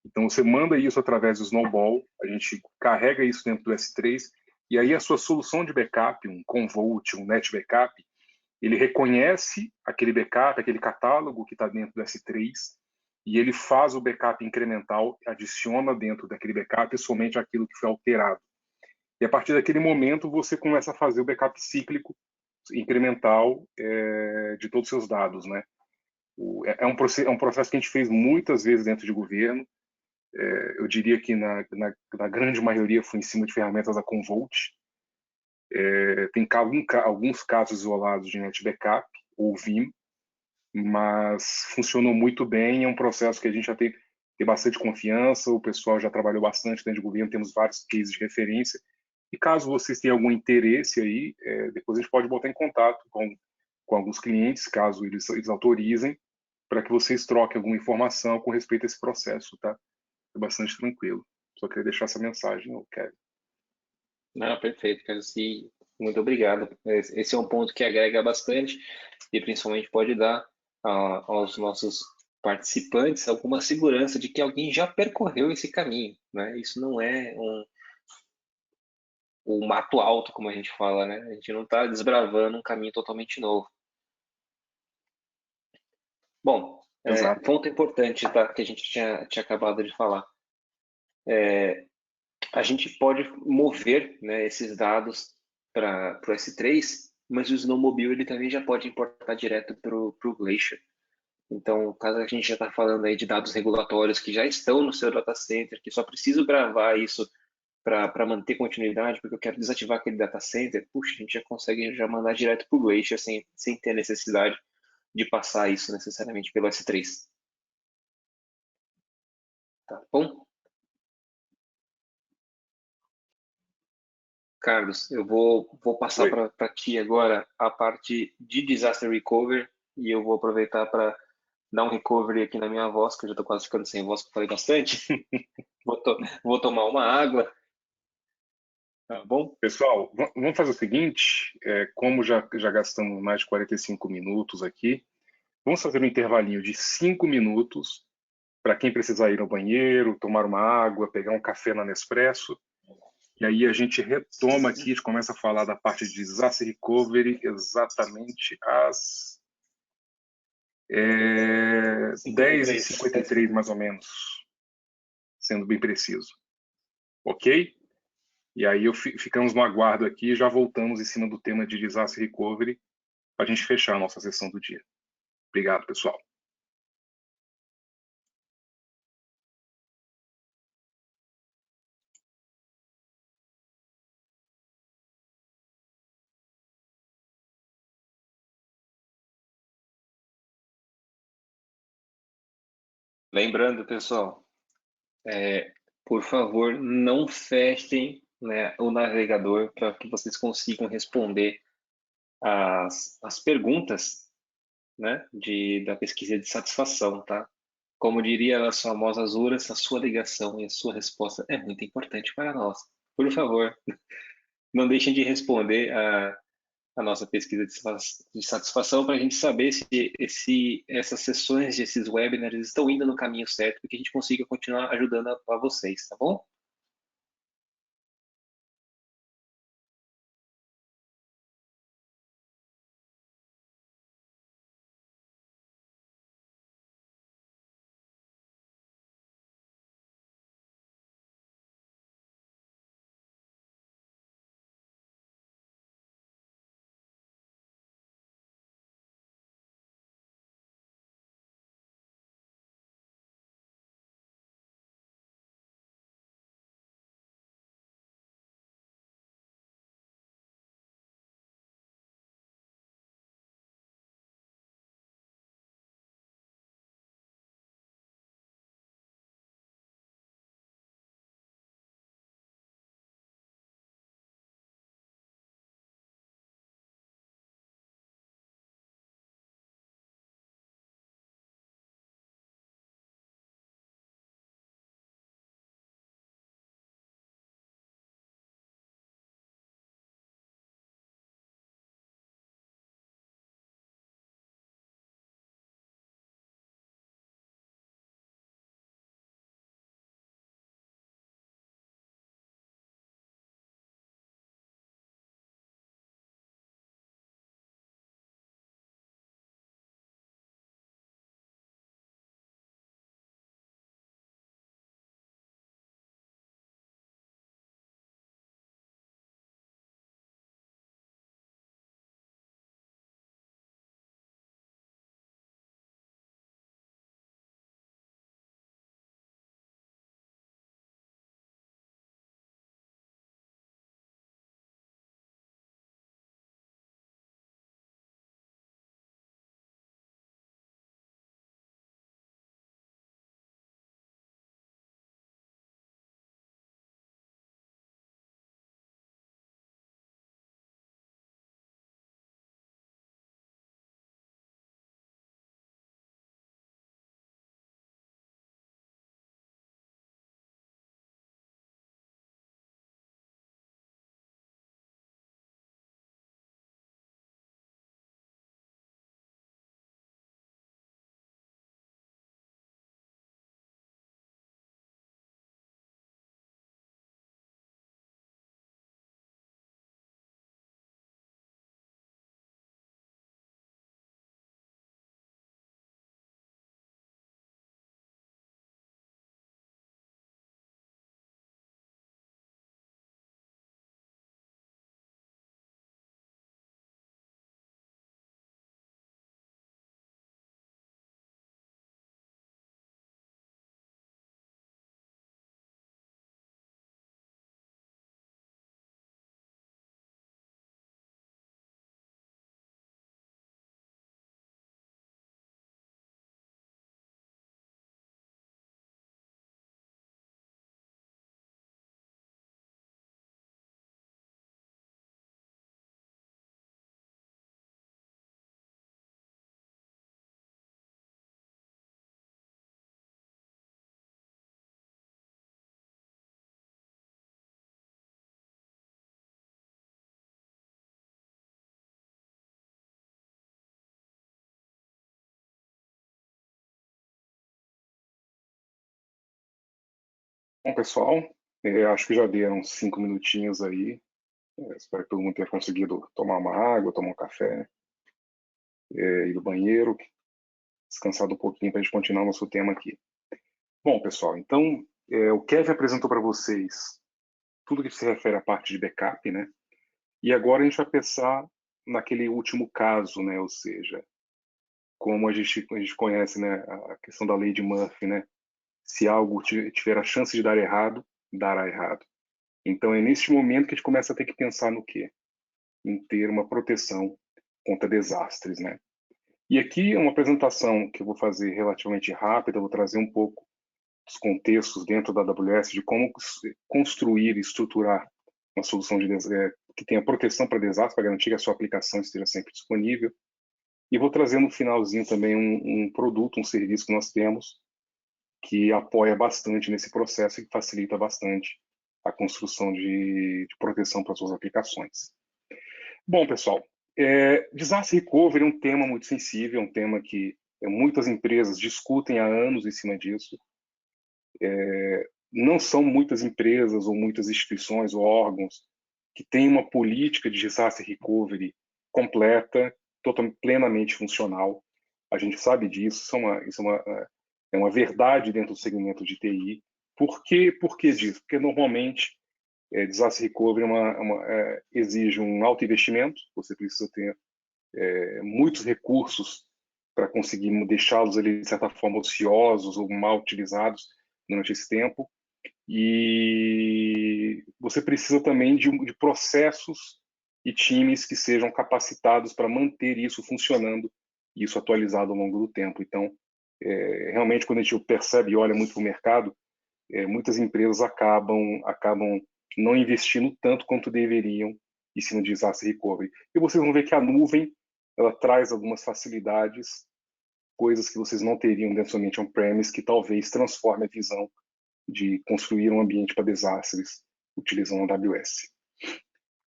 Então você manda isso através do Snowball, a gente carrega isso dentro do S3 e aí a sua solução de backup, um Commvault, um Net Backup, ele reconhece aquele backup, aquele catálogo que está dentro do S3 e ele faz o backup incremental, adiciona dentro daquele backup somente aquilo que foi alterado. E a partir daquele momento você começa a fazer o backup cíclico, incremental de todos os seus dados, né? É um processo que a gente fez muitas vezes dentro de governo. Eu diria que na grande maioria foi em cima de ferramentas da Commvault. Tem alguns casos isolados de net backup ou Vim, mas funcionou muito bem. É um processo que a gente já tem bastante confiança. O pessoal já trabalhou bastante dentro de governo, temos vários cases de referência. E caso vocês tenham algum interesse aí, depois a gente pode botar em contato com alguns clientes, caso eles autorizem, para que vocês troquem alguma informação com respeito a esse processo, tá? É bastante tranquilo. Só queria deixar essa mensagem, Kevin. Não, perfeito, cara. Sim, muito obrigado. Esse é um ponto que agrega bastante e principalmente pode dar aos nossos participantes alguma segurança de que alguém já percorreu esse caminho, né? Isso não é um mato alto, como a gente fala, né? A gente não está desbravando um caminho totalmente novo. Bom, Exato. ponto importante, tá? Que a gente tinha acabado de falar. A gente pode mover, né, esses dados para o S3, mas o Snowmobile ele também já pode importar direto para o Glacier. Então, caso a gente já está falando aí de dados regulatórios que já estão no seu data center, que só preciso gravar isso para manter continuidade, porque eu quero desativar aquele data center, puxa, a gente já consegue já mandar direto para o Glacier sem ter necessidade de passar isso necessariamente pelo S3. Tá bom? Carlos, eu vou passar Oi. para ti agora a parte de disaster recovery e eu vou aproveitar para dar um recovery aqui na minha voz, que eu já estou quase ficando sem voz, que eu falei bastante. Vou tomar uma água, tá bom? Pessoal, vamos fazer o seguinte, como já gastamos mais de 45 minutos aqui, vamos fazer um intervalinho de 5 minutos para quem precisar ir ao banheiro, tomar uma água, pegar um café na Nespresso, e aí a gente retoma aqui, a gente começa a falar da parte de disaster recovery exatamente às 53. 10h53, mais ou menos, sendo bem preciso. Ok? E aí ficamos no aguardo aqui e já voltamos em cima do tema de disaster recovery para a gente fechar a nossa sessão do dia. Obrigado, pessoal. Lembrando, pessoal, por favor, não fechem, né, o navegador para que vocês consigam responder as perguntas, né, da pesquisa de satisfação, tá? Como diria as famosas URAs, a sua ligação e a sua resposta é muito importante para nós. Por favor, não deixem de responder a nossa pesquisa de satisfação para a gente saber se essas sessões, esses webinars estão indo no caminho certo para que a gente consiga continuar ajudando a vocês, tá bom? Bom, pessoal, acho que já deram uns 5 minutinhos aí. Espero que todo mundo tenha conseguido tomar uma água, tomar um café, ir no banheiro, descansado um pouquinho para a gente continuar o nosso tema aqui. Bom, pessoal, então, o Kevin apresentou para vocês tudo que se refere à parte de backup, né? E agora a gente vai pensar naquele último caso, né? Ou seja, como a gente conhece, né, a questão da lei de Murphy, né? Se algo tiver a chance de dar errado, dará errado. Então é neste momento que a gente começa a ter que pensar no quê? Em ter uma proteção contra desastres, né? E aqui é uma apresentação que eu vou fazer relativamente rápida, eu vou trazer um pouco dos contextos dentro da AWS de como construir e estruturar uma solução que tenha proteção para desastre, para garantir que a sua aplicação esteja sempre disponível. E vou trazer no finalzinho também um produto, um serviço que nós temos que apoia bastante nesse processo e que facilita bastante a construção de proteção para suas aplicações. Bom, pessoal, disaster recovery é um tema muito sensível, é um tema que muitas empresas discutem há anos em cima disso. Não são muitas empresas ou muitas instituições ou órgãos que têm uma política de disaster recovery completa, totalmente, plenamente funcional. A gente sabe disso, é uma verdade dentro do segmento de TI. Por que disso? Porque normalmente disaster recovery exige um alto investimento, você precisa ter muitos recursos para conseguir deixá-los ali, de certa forma, ociosos ou mal utilizados durante esse tempo. E você precisa também de processos e times que sejam capacitados para manter isso funcionando, isso atualizado ao longo do tempo. Então, realmente, quando a gente percebe e olha muito para o mercado, muitas empresas acabam não investindo tanto quanto deveriam em cima de disaster recovery. E vocês vão ver que a nuvem ela traz algumas facilidades, coisas que vocês não teriam dentro somente on-premise, que talvez transforme a visão de construir um ambiente para desastres utilizando a AWS.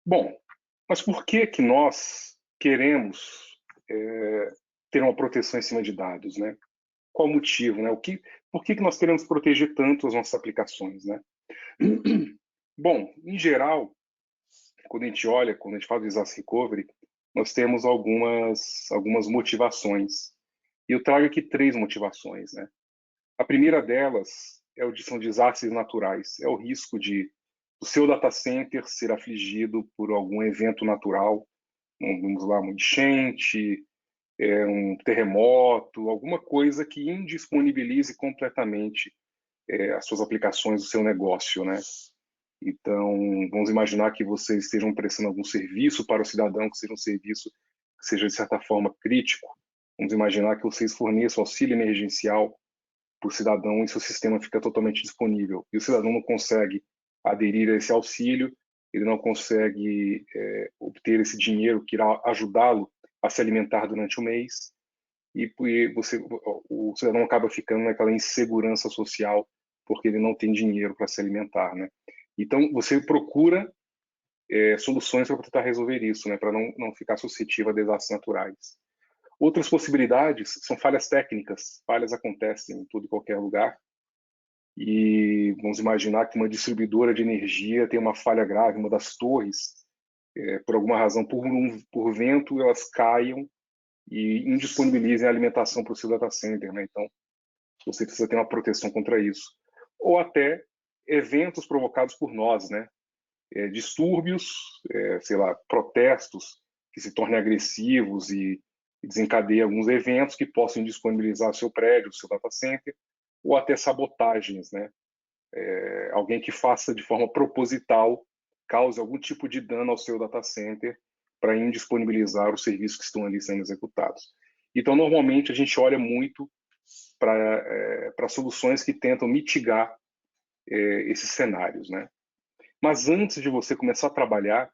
Bom, mas por que nós queremos ter uma proteção em cima de dados, né? Qual o motivo, né? Por que nós queremos proteger tanto as nossas aplicações, né? Bom, em geral, quando a gente fala de disaster recovery, nós temos algumas motivações. E eu trago aqui 3 motivações, né? A primeira delas são desastres naturais. É o risco do seu data center ser afligido por algum evento natural, vamos lá, uma enchente, um terremoto, alguma coisa que indisponibilize completamente as suas aplicações, o seu negócio, né? Então, vamos imaginar que vocês estejam prestando algum serviço para o cidadão, que seja um serviço que seja, de certa forma, crítico. Vamos imaginar que vocês forneçam auxílio emergencial para o cidadão e seu sistema fica totalmente disponível. E o cidadão não consegue aderir a esse auxílio, ele não consegue obter esse dinheiro que irá ajudá-lo a se alimentar durante o mês, e o cidadão acaba ficando naquela insegurança social porque ele não tem dinheiro para se alimentar, né? Então, você procura soluções para tentar resolver isso, né? Para não ficar suscetível a desastres naturais. Outras possibilidades são falhas técnicas. Falhas acontecem em todo e qualquer lugar. E vamos imaginar que uma distribuidora de energia tem uma falha grave, uma das torres, por alguma razão, por vento, elas caiam e indisponibilizem a alimentação para o seu data center, né? Então, você precisa ter uma proteção contra isso. Ou até eventos provocados por nós, né? Distúrbios, sei lá, protestos que se tornem agressivos e desencadeiem alguns eventos que possam disponibilizar o seu prédio, o seu data center, ou até sabotagens, né? Alguém que faça de forma proposital, cause algum tipo de dano ao seu data center para indisponibilizar os serviços que estão ali sendo executados. Então, normalmente, a gente olha muito para soluções que tentam mitigar esses cenários, né? Mas antes de você começar a trabalhar,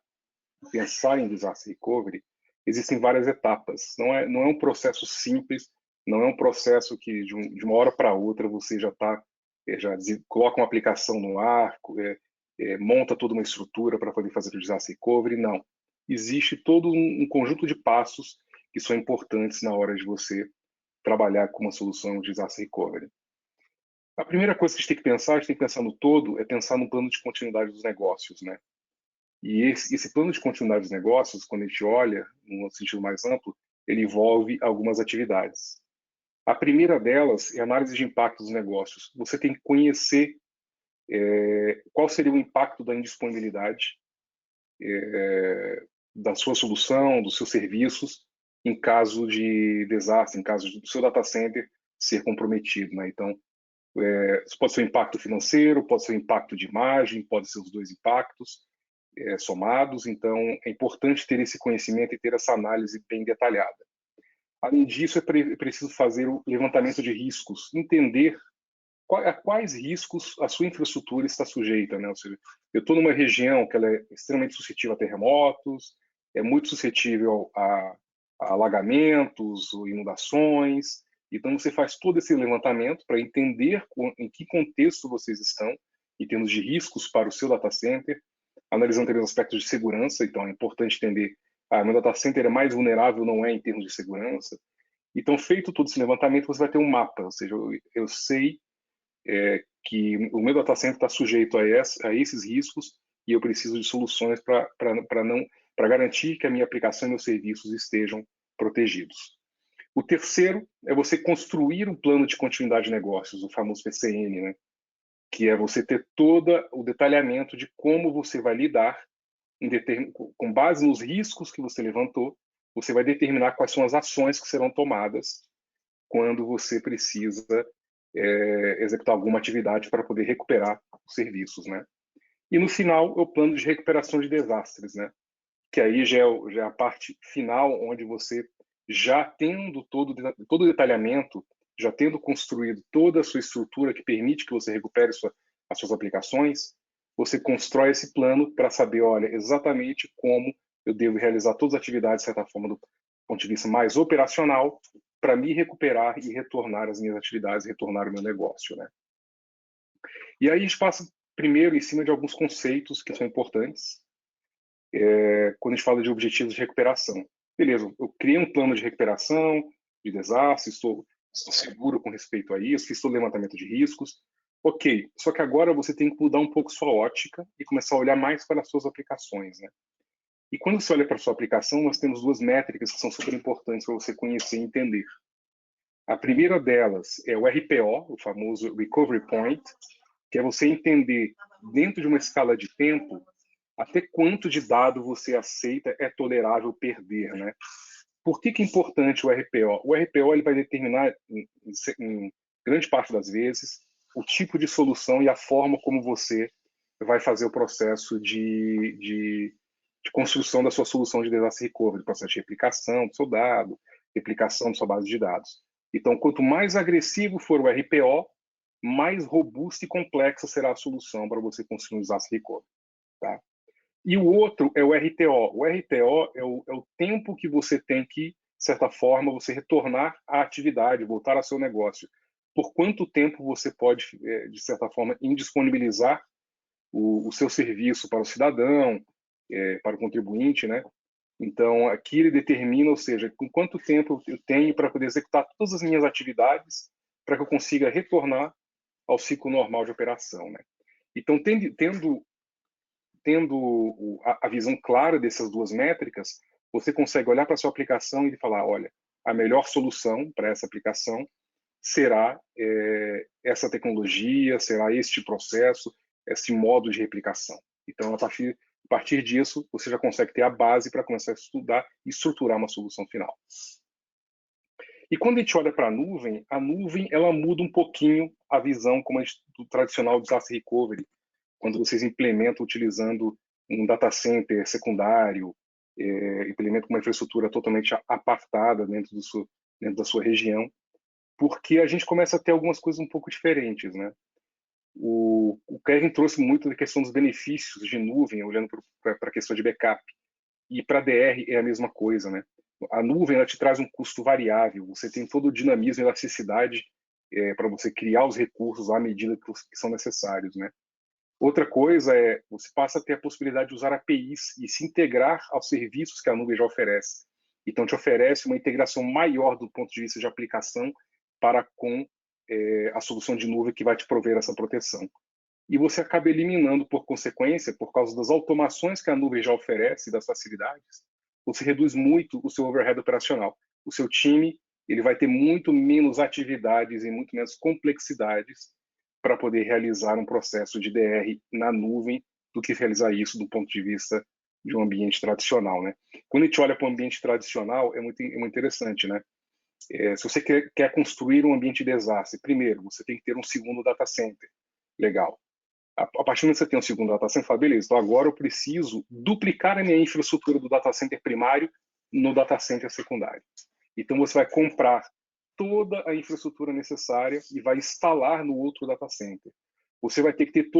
pensar em disaster recovery, existem várias etapas. Não é um processo simples, não é um processo que de uma hora para outra você coloca uma aplicação no ar, monta toda uma estrutura para poder fazer o disaster recovery. Não. Existe todo um conjunto de passos que são importantes na hora de você trabalhar com uma solução de disaster recovery. A primeira coisa que a gente tem que pensar, a gente tem que pensar no todo, é pensar no plano de continuidade dos negócios, né? E esse plano de continuidade dos negócios, quando a gente olha, num sentido mais amplo, ele envolve algumas atividades. A primeira delas é a análise de impacto dos negócios. Você tem que conhecer qual seria o impacto da indisponibilidade da sua solução, dos seus serviços, em caso de desastre, em caso do seu data center ser comprometido, né? Então, isso pode ser um impacto financeiro, pode ser um impacto de imagem, pode ser os dois impactos somados. Então, é importante ter esse conhecimento e ter essa análise bem detalhada. Além disso, é preciso fazer o levantamento de riscos, entender a quais riscos a sua infraestrutura está sujeita, né? Ou seja, eu estou numa região que ela é extremamente suscetível a terremotos, é muito suscetível a alagamentos ou inundações. Então, você faz todo esse levantamento para entender em que contexto vocês estão, em termos de riscos para o seu data center, analisando também os aspectos de segurança. Então, é importante entender, meu data center é mais vulnerável, não é em termos de segurança. Então, feito todo esse levantamento, você vai ter um mapa, ou seja, eu sei que o meu data center está sujeito a esses riscos e eu preciso de soluções para garantir que a minha aplicação e meus serviços estejam protegidos. O terceiro é você construir um plano de continuidade de negócios, o famoso PCN, né? Que é você ter todo o detalhamento de como você vai lidar com base nos riscos que você levantou, você vai determinar quais são as ações que serão tomadas quando você precisa executar alguma atividade para poder recuperar os serviços, né? E no final, é o plano de recuperação de desastres, né? Que aí já é a parte final, onde você, já tendo todo o detalhamento, já tendo construído toda a sua estrutura que permite que você recupere as suas aplicações, você constrói esse plano para saber, olha, exatamente como eu devo realizar todas as atividades, de certa forma, do ponto de vista mais operacional, para me recuperar e retornar às minhas atividades, retornar ao meu negócio, né? E aí a gente passa primeiro em cima de alguns conceitos que são importantes quando a gente fala de objetivos de recuperação. Beleza, eu criei um plano de recuperação, de desastre, estou seguro com respeito a isso, fiz todo o levantamento de riscos. Ok, só que agora você tem que mudar um pouco sua ótica e começar a olhar mais para as suas aplicações, né? E quando você olha para a sua aplicação, nós temos duas métricas que são super importantes para você conhecer e entender. A primeira delas é o RPO, o famoso Recovery Point, que é você entender, dentro de uma escala de tempo, até quanto de dado você aceita é tolerável perder, né? Por que é importante o RPO? O RPO ele vai determinar, em grande parte das vezes, o tipo de solução e a forma como você vai fazer o processo de construção da sua solução de disaster recovery, processo de replicação do seu dado, replicação da sua base de dados. Então, quanto mais agressivo for o RPO, mais robusta e complexa será a solução para você construir um disaster recovery. Tá? E o outro é o RTO. O RTO é o tempo que você tem que, de certa forma, você retornar à atividade, voltar ao seu negócio. Por quanto tempo você pode, de certa forma, indisponibilizar o seu serviço para o cidadão, para o contribuinte, né? Então, aqui ele determina, ou seja, com quanto tempo eu tenho para poder executar todas as minhas atividades para que eu consiga retornar ao ciclo normal de operação, né? Então, tendo a visão clara dessas duas métricas, você consegue olhar para a sua aplicação e falar, olha, a melhor solução para essa aplicação será essa tecnologia, será este processo, esse modo de replicação. Então, a partir disso, você já consegue ter a base para começar a estudar e estruturar uma solução final. E quando a gente olha para a nuvem ela muda um pouquinho a visão como do tradicional disaster recovery, quando vocês implementam utilizando um data center secundário, implementam uma infraestrutura totalmente apartada dentro da sua região, porque a gente começa a ter algumas coisas um pouco diferentes, né? O Kevin trouxe muito da questão dos benefícios de nuvem, olhando para a questão de backup. E para a DR é a mesma coisa, né? A nuvem ela te traz um custo variável, você tem todo o dinamismo e elasticidade para você criar os recursos à medida que são necessários, né? Outra coisa é, você passa a ter a possibilidade de usar APIs e se integrar aos serviços que a nuvem já oferece. Então, te oferece uma integração maior do ponto de vista de aplicação para com a solução de nuvem que vai te prover essa proteção. E você acaba eliminando, por consequência, por causa das automações que a nuvem já oferece, das facilidades, você reduz muito o seu overhead operacional. O seu time ele vai ter muito menos atividades e muito menos complexidades para poder realizar um processo de DR na nuvem do que realizar isso do ponto de vista de um ambiente tradicional, né? Quando a gente olha para o ambiente tradicional, é muito interessante, né? Se você quer construir um ambiente de desastre, primeiro, você tem que ter um segundo data center. Legal. A partir do momento que você tem um segundo data center, fala, beleza, então agora eu preciso duplicar a minha infraestrutura do data center primário no data center secundário. Então você vai comprar toda a infraestrutura necessária e vai instalar no outro data center. Você vai ter que ter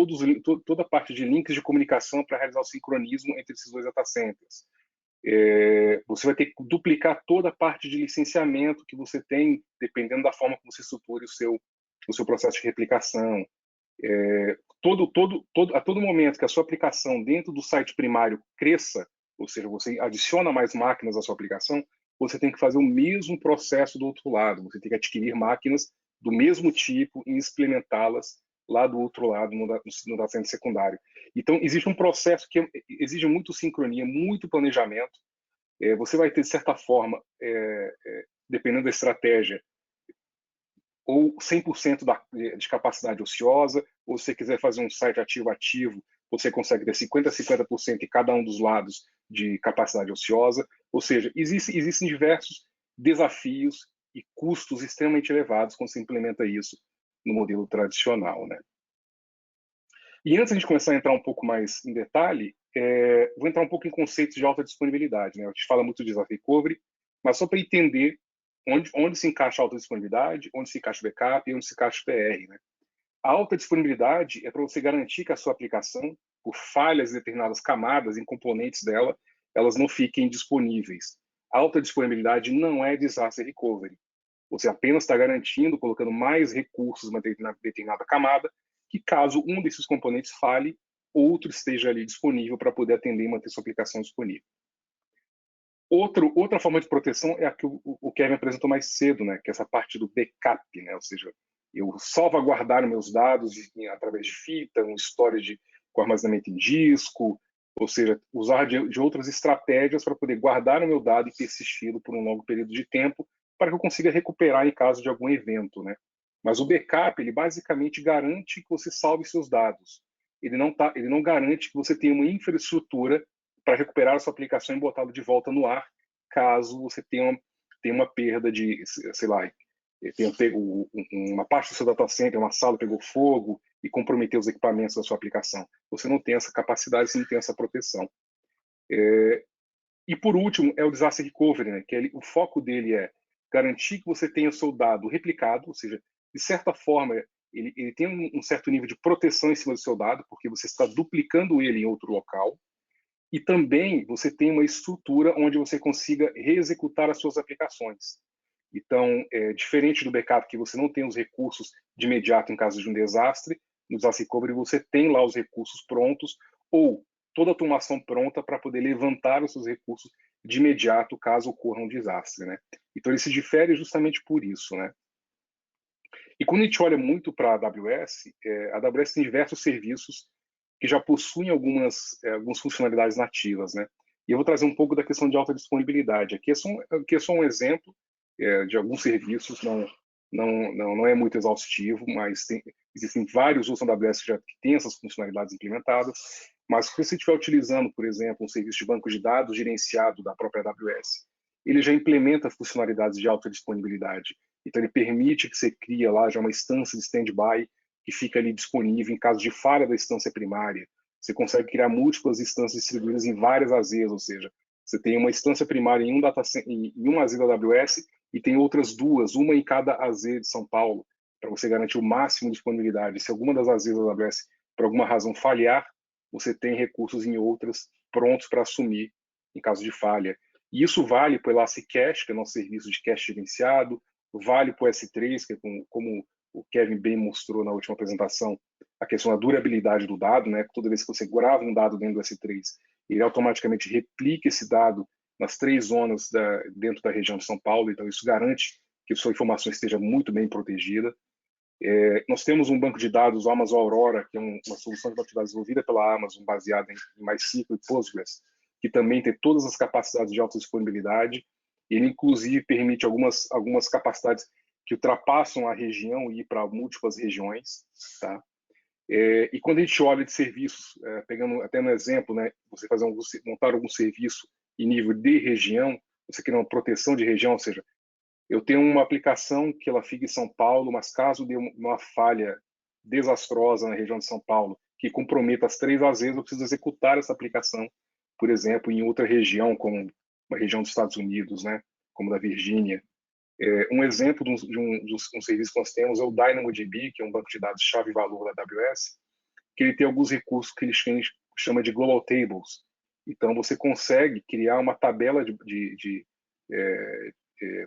toda a parte de links de comunicação para realizar o sincronismo entre esses dois data centers. Você vai ter que duplicar toda a parte de licenciamento que você tem, dependendo da forma como você estruture o seu processo de replicação. A todo momento que a sua aplicação dentro do site primário cresça, ou seja, você adiciona mais máquinas à sua aplicação, você tem que fazer o mesmo processo do outro lado. Você tem que adquirir máquinas do mesmo tipo e implementá-las lá do outro lado, no data center secundário. Então, existe um processo que exige muito sincronia, muito planejamento. Você vai ter, de certa forma, dependendo da estratégia, ou 100% de capacidade ociosa, ou se você quiser fazer um site ativo-ativo, você consegue ter 50% a 50% em cada um dos lados de capacidade ociosa. Ou seja, existem diversos desafios e custos extremamente elevados quando você implementa isso no modelo tradicional, né? E antes de a gente começar a entrar um pouco mais em detalhe, vou entrar um pouco em conceitos de alta disponibilidade, né? A gente fala muito de disaster recovery, mas só para entender onde se encaixa a alta disponibilidade, onde se encaixa o backup e onde se encaixa o PR, né? A alta disponibilidade é para você garantir que a sua aplicação, por falhas em determinadas camadas, em componentes dela, elas não fiquem disponíveis. A alta disponibilidade não é disaster recovery. Você apenas está garantindo, colocando mais recursos em uma determinada camada, que caso um desses componentes falhe, outro esteja ali disponível para poder atender e manter sua aplicação disponível. Outra forma de proteção é a que o Kevin apresentou mais cedo, né? Que é essa parte do backup, né? Ou seja, eu salvaguardar meus dados através de fita, um storage com armazenamento em disco, ou seja, usar de outras estratégias para poder guardar o meu dado e persigi-lo por um longo período de tempo para que eu consiga recuperar em caso de algum evento, né? Mas o backup, ele basicamente garante que você salve seus dados. Ele não garante que você tenha uma infraestrutura para recuperar a sua aplicação e botá-lo de volta no ar, caso você tenha uma perda de, sei lá, uma parte do seu data center, uma sala pegou fogo e comprometeu os equipamentos da sua aplicação. Você não tem essa capacidade, você não tem essa proteção. E por último, é o disaster recovery, né? Que o foco dele é garantir que você tenha o seu dado replicado, ou seja, de certa forma, ele tem um certo nível de proteção em cima do seu dado, porque você está duplicando ele em outro local, e também você tem uma estrutura onde você consiga reexecutar as suas aplicações. Então, diferente do backup, que você não tem os recursos de imediato em caso de um desastre, no disaster recovery você tem lá os recursos prontos, ou toda a automação pronta para poder levantar os seus recursos de imediato caso ocorra um desastre, né? Então, ele se difere justamente por isso, né? E quando a gente olha muito para a AWS tem diversos serviços que já possuem algumas funcionalidades nativas, né? E eu vou trazer um pouco da questão de alta disponibilidade. Aqui é só um exemplo de alguns serviços, não é muito exaustivo, mas existem vários outros na AWS que têm essas funcionalidades implementadas. Mas se você estiver utilizando, por exemplo, um serviço de banco de dados gerenciado da própria AWS, ele já implementa funcionalidades de alta disponibilidade. Então, ele permite que você crie lá já uma instância de standby que fica ali disponível em caso de falha da instância primária. Você consegue criar múltiplas instâncias distribuídas em várias AZs, ou seja, você tem uma instância primária em uma AZ da AWS e tem outras duas, uma em cada AZ de São Paulo, para você garantir o máximo de disponibilidade. Se alguma das AZs da AWS, por alguma razão, falhar, você tem recursos em outras prontos para assumir em caso de falha. E isso vale para o Elastic Cache, que é o nosso serviço de cache gerenciado, vale para o S3, que é como o Kevin bem mostrou na última apresentação, a questão da durabilidade do dado, né? Toda vez que você grava um dado dentro do S3, ele automaticamente replica esse dado nas 3 zonas dentro da região de São Paulo, então isso garante que sua informação esteja muito bem protegida. Nós temos um banco de dados, o Amazon Aurora, que é uma solução de banco de dados desenvolvida pela Amazon, baseada em MySQL e Postgres, que também tem todas as capacidades de alta disponibilidade. Ele, inclusive, permite algumas capacidades que ultrapassam a região e ir para múltiplas regiões. Tá? E quando a gente olha de serviços, pegando até no exemplo, né, você montar algum serviço em nível de região, você cria uma proteção de região, ou seja, eu tenho uma aplicação que ela fica em São Paulo, mas caso dê uma falha desastrosa na região de São Paulo, que comprometa as 3 AZs, eu preciso executar essa aplicação, por exemplo, em outra região, como uma região dos Estados Unidos, né, como da Virgínia. Um exemplo de um serviço que nós temos é o DynamoDB, que é um banco de dados chave-valor da AWS, que ele tem alguns recursos que ele chama de Global Tables. Então, você consegue criar uma tabela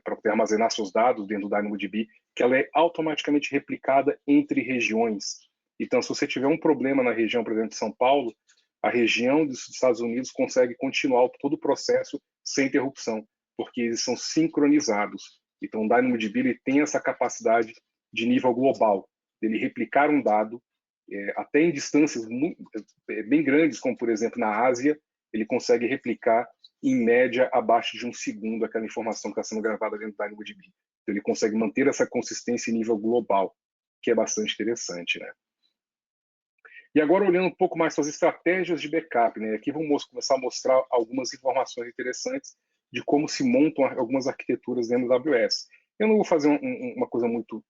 para poder armazenar seus dados dentro do DynamoDB, que ela é automaticamente replicada entre regiões. Então, se você tiver um problema na região, por exemplo, de São Paulo, a região dos Estados Unidos consegue continuar todo o processo sem interrupção, porque eles são sincronizados. Então, o DynamoDB ele tem essa capacidade de nível global, dele replicar um dado até em distâncias bem grandes, como, por exemplo, na Ásia, ele consegue replicar em média abaixo de 1 segundo aquela informação que está sendo gravada dentro do DynamoDB. Então, ele consegue manter essa consistência em nível global, que é bastante interessante, né? E agora, olhando um pouco mais para as estratégias de backup, né? Aqui vamos começar a mostrar algumas informações interessantes de como se montam algumas arquiteturas dentro da AWS. Eu não vou fazer uma coisa muito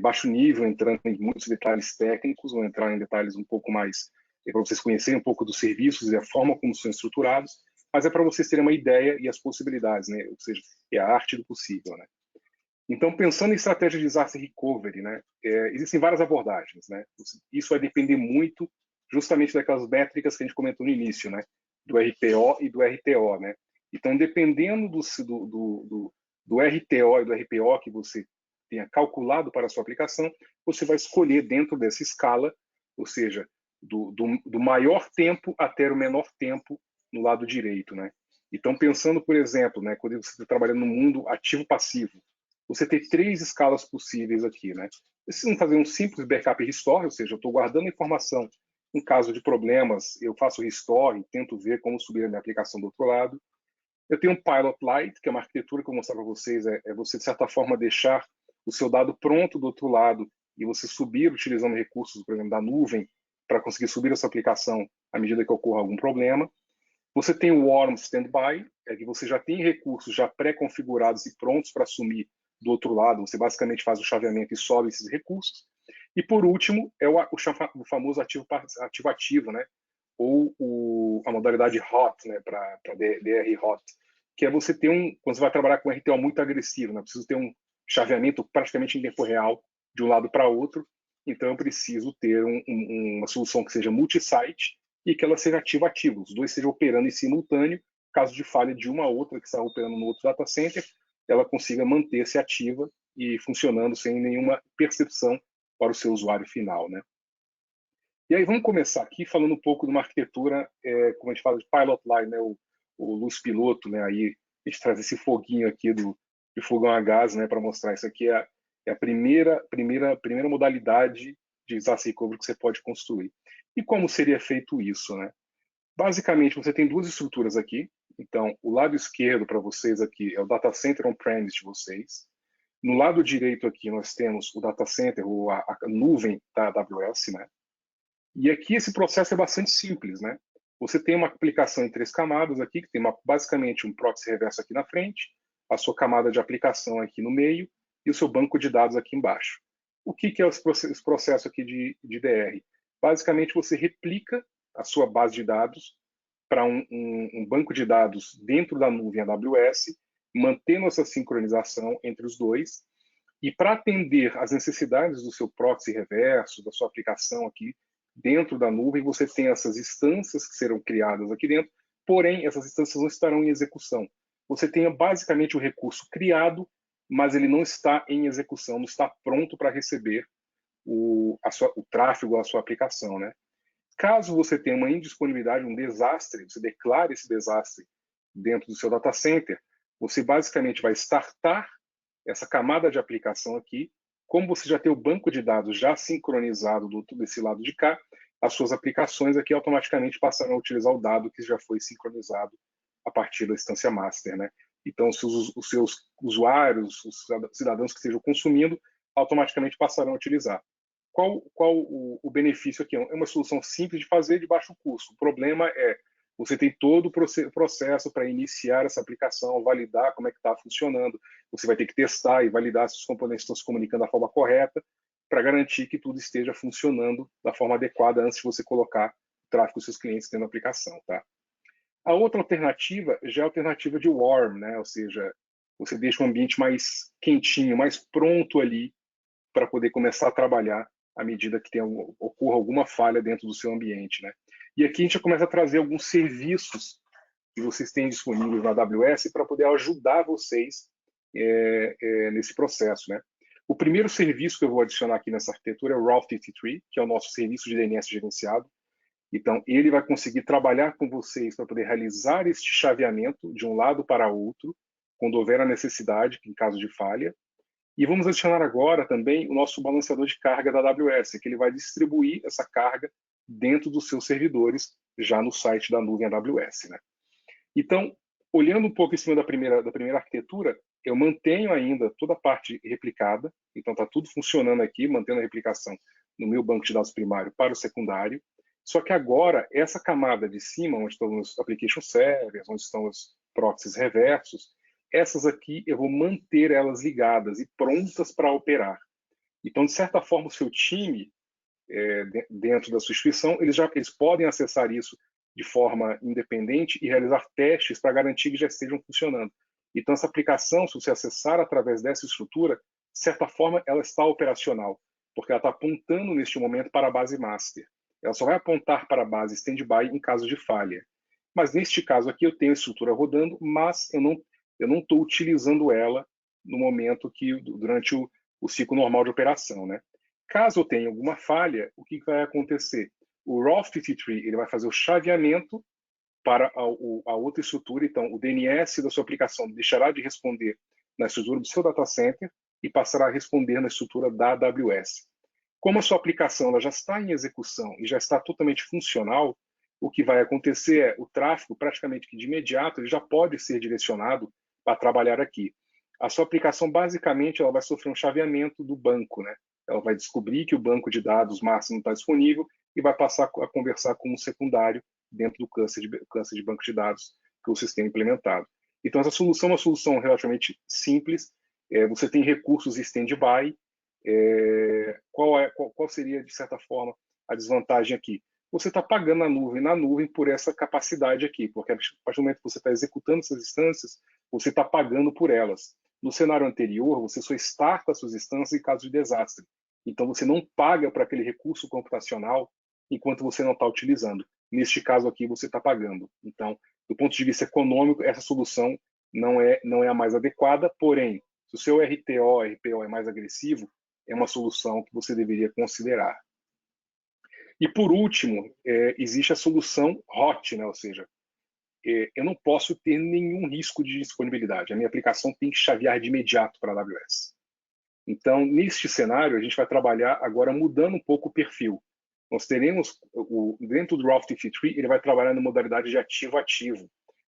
baixo nível, entrando em muitos detalhes técnicos, vou entrar em detalhes um pouco mais para vocês conhecerem um pouco dos serviços e a forma como são estruturados, mas é para vocês terem uma ideia e as possibilidades, né? Ou seja, é a arte do possível, né? Então, pensando em estratégia de disaster recovery, né? Existem várias abordagens, né? Isso vai depender muito justamente daquelas métricas que a gente comentou no início, né? Do RPO e do RTO, né? Então, dependendo do RTO e do RPO que você tenha calculado para a sua aplicação, você vai escolher dentro dessa escala, ou seja, do maior tempo até o menor tempo no lado direito, né? Então, pensando, por exemplo, né, quando você está trabalhando no mundo ativo-passivo, você tem 3 escalas possíveis aqui, né? Vocês vão fazer um simples backup e restore, ou seja, eu estou guardando a informação em caso de problemas, eu faço restore e tento ver como subir a minha aplicação do outro lado. Eu tenho um Pilot Light, que é uma arquitetura que eu vou mostrar para vocês, é você, de certa forma, deixar o seu dado pronto do outro lado e você subir utilizando recursos, por exemplo, da nuvem, para conseguir subir essa aplicação à medida que ocorra algum problema. Você tem o Warm Standby, que você já tem recursos já pré-configurados e prontos para assumir do outro lado. Você basicamente faz o chaveamento e sobe esses recursos. E, por último, é o famoso ativo-ativo, né? Ou a modalidade hot, né? Para DR hot, que é você ter quando você vai trabalhar com RTO muito agressivo, né? Preciso ter um chaveamento praticamente em tempo real de um lado para outro. Então, eu preciso ter uma solução que seja multi-site e que ela seja ativa-ativo. Os dois estejam operando em simultâneo. Caso de falha de uma a outra que está operando no outro data center, ela consiga manter-se ativa e funcionando sem nenhuma percepção para o seu usuário final, né? E aí vamos começar aqui falando um pouco de uma arquitetura, como a gente fala de pilot line, né? O luz piloto, né? Aí a gente traz esse foguinho aqui de fogão a gás, né? Para mostrar isso aqui é a primeira modalidade de disaster recovery que você pode construir. E como seria feito isso, né? Basicamente, você tem 2 estruturas aqui. Então, o lado esquerdo para vocês aqui é o data center on-premise de vocês. No lado direito aqui nós temos o data center, ou a nuvem da AWS, né? E aqui esse processo é bastante simples, né? Você tem uma aplicação em 3 camadas aqui, que tem basicamente um proxy reverso aqui na frente, a sua camada de aplicação aqui no meio e o seu banco de dados aqui embaixo. O que é esse processo aqui de DR? Basicamente, você replica a sua base de dados para um banco de dados dentro da nuvem AWS, mantendo essa sincronização entre os dois. E para atender às necessidades do seu proxy reverso, da sua aplicação aqui dentro da nuvem, você tem essas instâncias que serão criadas aqui dentro, porém, essas instâncias não estarão em execução. Você tem basicamente o recurso criado, mas ele não está em execução, não está pronto para receber o tráfego, a sua aplicação, né? Caso você tenha uma indisponibilidade, um desastre, você declare esse desastre dentro do seu data center, você basicamente vai startar essa camada de aplicação aqui como você já tem o banco de dados já sincronizado desse lado de cá, as suas aplicações aqui automaticamente passarão a utilizar o dado que já foi sincronizado a partir da instância master, né? Então, os seus usuários, os cidadãos que estejam consumindo, automaticamente passarão a utilizar. Qual o benefício aqui? É uma solução simples de fazer, de baixo custo. O problema é você tem todo o processo para iniciar essa aplicação, validar como é que está funcionando. Você vai ter que testar e validar se os componentes estão se comunicando da forma correta para garantir que tudo esteja funcionando da forma adequada antes de você colocar o tráfego dos seus clientes dentro da aplicação, tá? A outra alternativa já é a alternativa de warm, né? Ou seja, você deixa o ambiente mais quentinho, mais pronto ali para poder começar a trabalhar à medida que ocorra alguma falha dentro do seu ambiente, né? E aqui a gente já começa a trazer alguns serviços que vocês têm disponíveis na AWS para poder ajudar vocês nesse processo, né? O primeiro serviço que eu vou adicionar aqui nessa arquitetura é o Route 53, que é o nosso serviço de DNS gerenciado. Então, ele vai conseguir trabalhar com vocês para poder realizar este chaveamento de um lado para outro, quando houver a necessidade, em caso de falha. E vamos adicionar agora também o nosso balanceador de carga da AWS, que ele vai distribuir essa carga dentro dos seus servidores, já no site da nuvem AWS, né? Então, olhando um pouco em cima da primeira arquitetura, eu mantenho ainda toda a parte replicada, então está tudo funcionando aqui, mantendo a replicação no meu banco de dados primário para o secundário, só que agora, essa camada de cima, onde estão os application servers, onde estão os proxies reversos, essas aqui eu vou manter elas ligadas e prontas para operar. Então, de certa forma, o seu time, dentro da sua instituição, eles podem acessar isso de forma independente e realizar testes para garantir que já estejam funcionando. Então, essa aplicação, se você acessar através dessa estrutura, de certa forma, ela está operacional, porque ela está apontando neste momento para a base master. Ela só vai apontar para a base standby em caso de falha. Mas neste caso aqui, eu tenho a estrutura rodando, mas eu não estou utilizando ela no momento durante o ciclo normal de operação, né? Caso eu tenha alguma falha, o que vai acontecer? O Route 53 ele vai fazer o chaveamento para a outra estrutura. Então, o DNS da sua aplicação deixará de responder na estrutura do seu data center e passará a responder na estrutura da AWS. Como a sua aplicação ela já está em execução e já está totalmente funcional, o que vai acontecer é o tráfego, praticamente que de imediato, ele já pode ser direcionado para trabalhar aqui. A sua aplicação, basicamente, ela vai sofrer um chaveamento do banco, né? Ela vai descobrir que o banco de dados máximo está disponível e vai passar a conversar com um secundário dentro do cluster de banco de dados que o sistema implementado. Então, essa solução é uma solução relativamente simples. Você tem recursos standy-by. Qual seria, de certa forma, a desvantagem aqui? Você está pagando na nuvem por essa capacidade aqui, porque a partir do momento que você está executando essas instâncias, você está pagando por elas. No cenário anterior, você só starta suas instâncias em caso de desastre. Então, você não paga para aquele recurso computacional enquanto você não está utilizando. Neste caso aqui, você está pagando. Então, do ponto de vista econômico, essa solução não é a mais adequada, porém, se o seu RPO é mais agressivo, é uma solução que você deveria considerar. E, por último, existe a solução hot, né? Ou seja, eu não posso ter nenhum risco de disponibilidade. A minha aplicação tem que chavear de imediato para a AWS. Então, neste cenário, a gente vai trabalhar agora mudando um pouco o perfil. Nós teremos, dentro do Route 53, ele vai trabalhar na modalidade de ativo-ativo.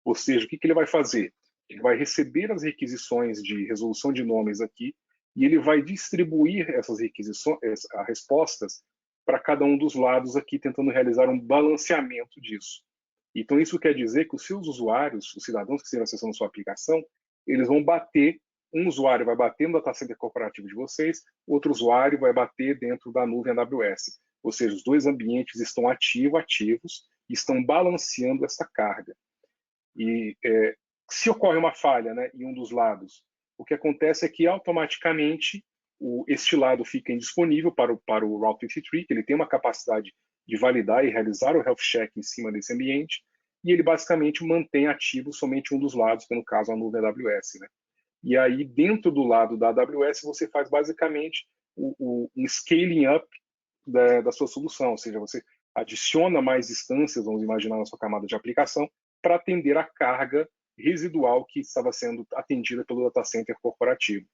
Ou seja, o que ele vai fazer? Ele vai receber as requisições de resolução de nomes aqui e ele vai distribuir essas requisições, as respostas, para cada um dos lados aqui, tentando realizar um balanceamento disso. Então, isso quer dizer que os seus usuários, os cidadãos que estejam acessando a sua aplicação, eles vão bater, um usuário vai bater no data center corporativo de vocês, outro usuário vai bater dentro da nuvem AWS. Ou seja, os dois ambientes estão ativos, e estão balanceando essa carga. E se ocorre uma falha, né, em um dos lados, o que acontece é que automaticamente este lado fica indisponível para o Route 53, que ele tem uma capacidade de validar e realizar o health check em cima desse ambiente, e ele basicamente mantém ativo somente um dos lados, que no caso a nuvem AWS, né? E aí, dentro do lado da AWS, você faz basicamente um scaling up da sua solução, ou seja, você adiciona mais instâncias, vamos imaginar, na sua camada de aplicação, para atender a carga residual que estava sendo atendida pelo data center corporativo.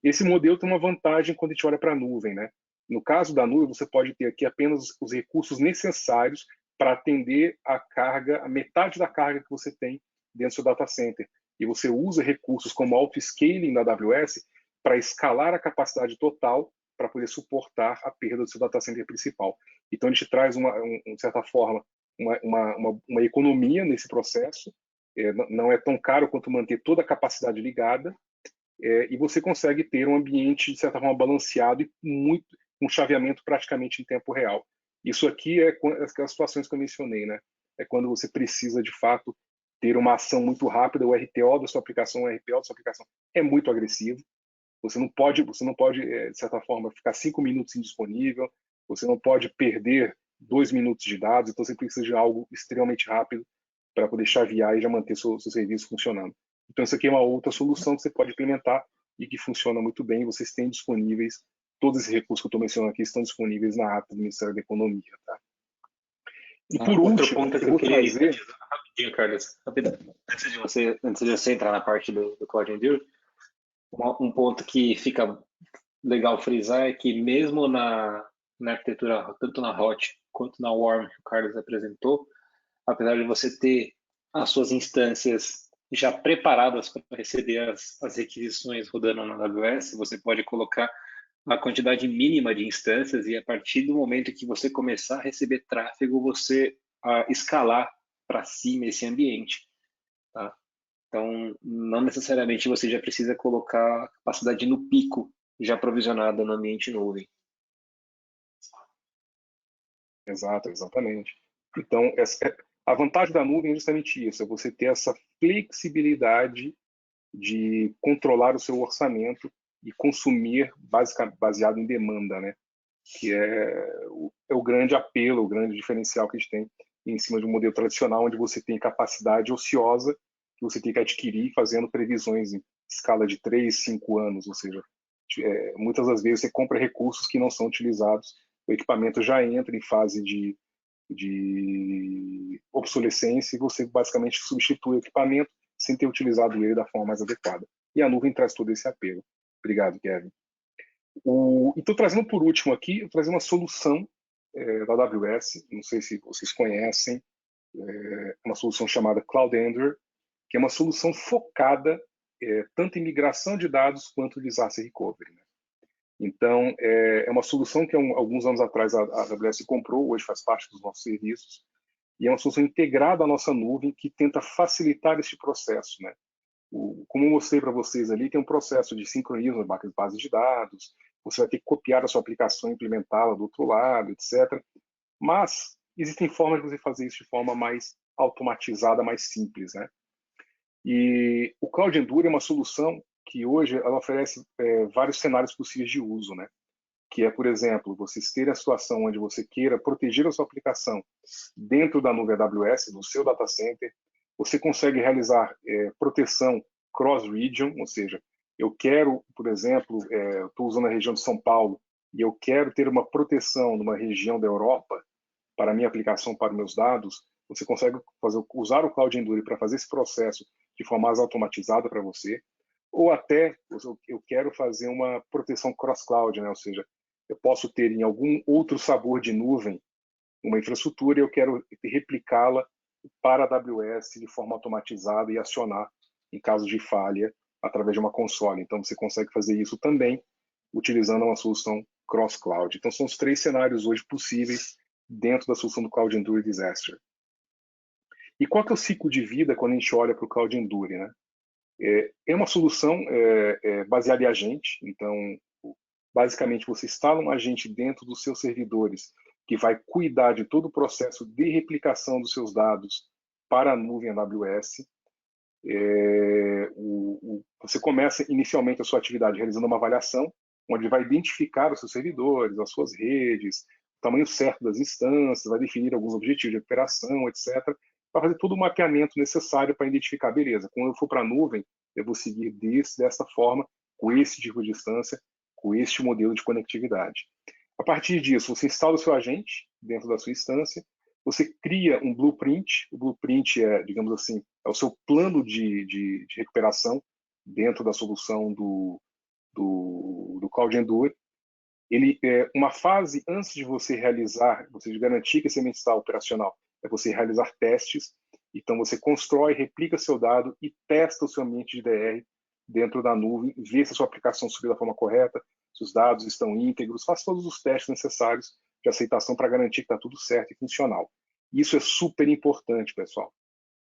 Esse modelo tem uma vantagem quando a gente olha para a nuvem, né? No caso da nuvem, você pode ter aqui apenas os recursos necessários para atender a carga, a metade da carga que você tem dentro do seu data center. E você usa recursos como auto-scaling da AWS para escalar a capacidade total para poder suportar a perda do seu data center principal. Então, a gente traz, de certa forma, uma economia nesse processo. Não é tão caro quanto manter toda a capacidade ligada, e você consegue ter um ambiente, de certa forma, balanceado e um chaveamento praticamente em tempo real. Isso aqui é aquelas situações que eu mencionei, né? É quando você precisa, de fato, ter uma ação muito rápida, o RTO da sua aplicação, o RPO da sua aplicação é muito agressivo. Você não pode, de certa forma, ficar 5 minutos indisponível, você não pode perder 2 minutos de dados, então você precisa de algo extremamente rápido para poder chavear e já manter seu serviço funcionando. Então, isso aqui é uma outra solução que você pode implementar e que funciona muito bem. Vocês têm disponíveis, todos esses recursos que eu estou mencionando aqui estão disponíveis na ata do Ministério da Economia. Tá? E por Outro último, ponto que eu eu vou queria trazer... rapidinho, Carlos, rapidinho, antes de você entrar na parte do Cloud Endure, um ponto que fica legal frisar é que mesmo na arquitetura, tanto na Hot quanto na Warm que o Carlos apresentou, apesar de você ter as suas instâncias já preparadas para receber as requisições rodando na AWS, você pode colocar a quantidade mínima de instâncias e a partir do momento que você começar a receber tráfego, você escalar para cima esse ambiente. Tá? Então, não necessariamente você já precisa colocar a capacidade no pico já provisionada no ambiente nuvem. Exato, exatamente. Então, a vantagem da nuvem é justamente isso, é você ter essa flexibilidade de controlar o seu orçamento e consumir baseado em demanda, né? Que é o grande apelo, o grande diferencial que a gente tem em cima de um modelo tradicional, onde você tem capacidade ociosa que você tem que adquirir fazendo previsões em escala de 3, 5 anos, ou seja, muitas das vezes você compra recursos que não são utilizados, o equipamento já entra em fase de obsolescência e você basicamente substitui o equipamento sem ter utilizado ele da forma mais adequada. E a nuvem traz todo esse apelo. Obrigado, Kevin. Estou trazendo por último aqui, eu trazer uma solução da AWS, não sei se vocês conhecem, uma solução chamada Cloud Endure, que é uma solução focada tanto em migração de dados quanto em disaster recovery. Né? Então, é uma solução que alguns anos atrás a AWS comprou, hoje faz parte dos nossos serviços, e é uma solução integrada à nossa nuvem que tenta facilitar esse processo. Né? Como eu mostrei para vocês ali, tem um processo de sincronismo na base de dados, você vai ter que copiar a sua aplicação e implementá-la do outro lado, etc. Mas existem formas de você fazer isso de forma mais automatizada, mais simples. Né? E o Cloud Endure é uma solução que hoje ela oferece vários cenários possíveis de uso, né? Que é, por exemplo, vocês terem a situação onde você queira proteger a sua aplicação dentro da nuvem AWS, no seu data center, você consegue realizar proteção cross-region, ou seja, eu quero, por exemplo, estou usando a região de São Paulo e eu quero ter uma proteção numa região da Europa para a minha aplicação, para meus dados, você consegue usar o Cloud Endure para fazer esse processo de forma mais automatizada para você, ou até eu quero fazer uma proteção cross-cloud, né? Ou seja, eu posso ter em algum outro sabor de nuvem uma infraestrutura e eu quero replicá-la para a AWS de forma automatizada e acionar em caso de falha através de uma console. Então, você consegue fazer isso também utilizando uma solução cross-cloud. Então, são os 3 cenários hoje possíveis dentro da solução do Cloud Endure Disaster. E qual que é o ciclo de vida quando a gente olha para o Cloud Endure, né? É uma solução baseada em agente, então, basicamente, você instala um agente dentro dos seus servidores que vai cuidar de todo o processo de replicação dos seus dados para a nuvem AWS. Você começa inicialmente a sua atividade realizando uma avaliação, onde vai identificar os seus servidores, as suas redes, o tamanho certo das instâncias, vai definir alguns objetivos de operação, etc. Vai fazer todo o mapeamento necessário para identificar, beleza, quando eu for para a nuvem, eu vou seguir dessa forma, com esse tipo de instância, com este modelo de conectividade. A partir disso, você instala o seu agente dentro da sua instância, você cria um blueprint, o blueprint é, digamos assim, é o seu plano de recuperação dentro da solução do do Cloud Endure, uma fase antes de você realizar, você garantir que esse ambiente está operacional, é você realizar testes. Então, você constrói, replica seu dado e testa o seu ambiente de DR dentro da nuvem, vê se a sua aplicação subiu da forma correta, se os dados estão íntegros, faz todos os testes necessários de aceitação para garantir que está tudo certo e funcional. Isso é super importante, pessoal.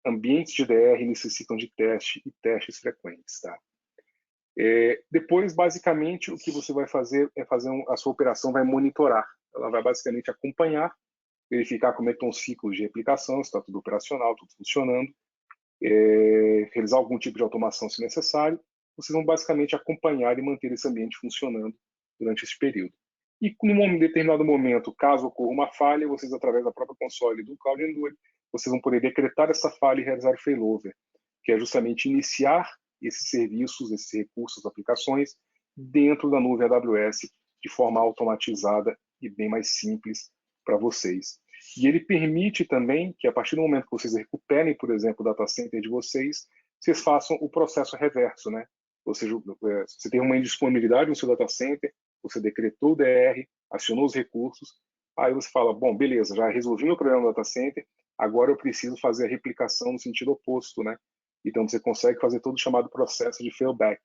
Ambientes de DR necessitam de teste e testes frequentes, tá? Depois, basicamente, o que você vai fazer é a sua operação vai monitorar. Ela vai basicamente acompanhar, verificar como é que estão os ciclos de replicação, se está tudo operacional, tudo funcionando, realizar algum tipo de automação se necessário. Vocês vão basicamente acompanhar e manter esse ambiente funcionando durante esse período. E num determinado momento, caso ocorra uma falha, vocês, através da própria console do Cloud Endure, vocês vão poder decretar essa falha e realizar o failover, que é justamente iniciar esses serviços, esses recursos, aplicações, dentro da nuvem AWS, de forma automatizada e bem mais simples para vocês. E ele permite também que, a partir do momento que vocês recuperem, por exemplo, o data center de vocês façam o processo reverso, né? Ou seja, você tem uma indisponibilidade no seu data center, você decretou o DR, acionou os recursos, aí você fala, bom, beleza, já resolvi meu problema no data center, agora eu preciso fazer a replicação no sentido oposto, né? Então, você consegue fazer todo o chamado processo de failback,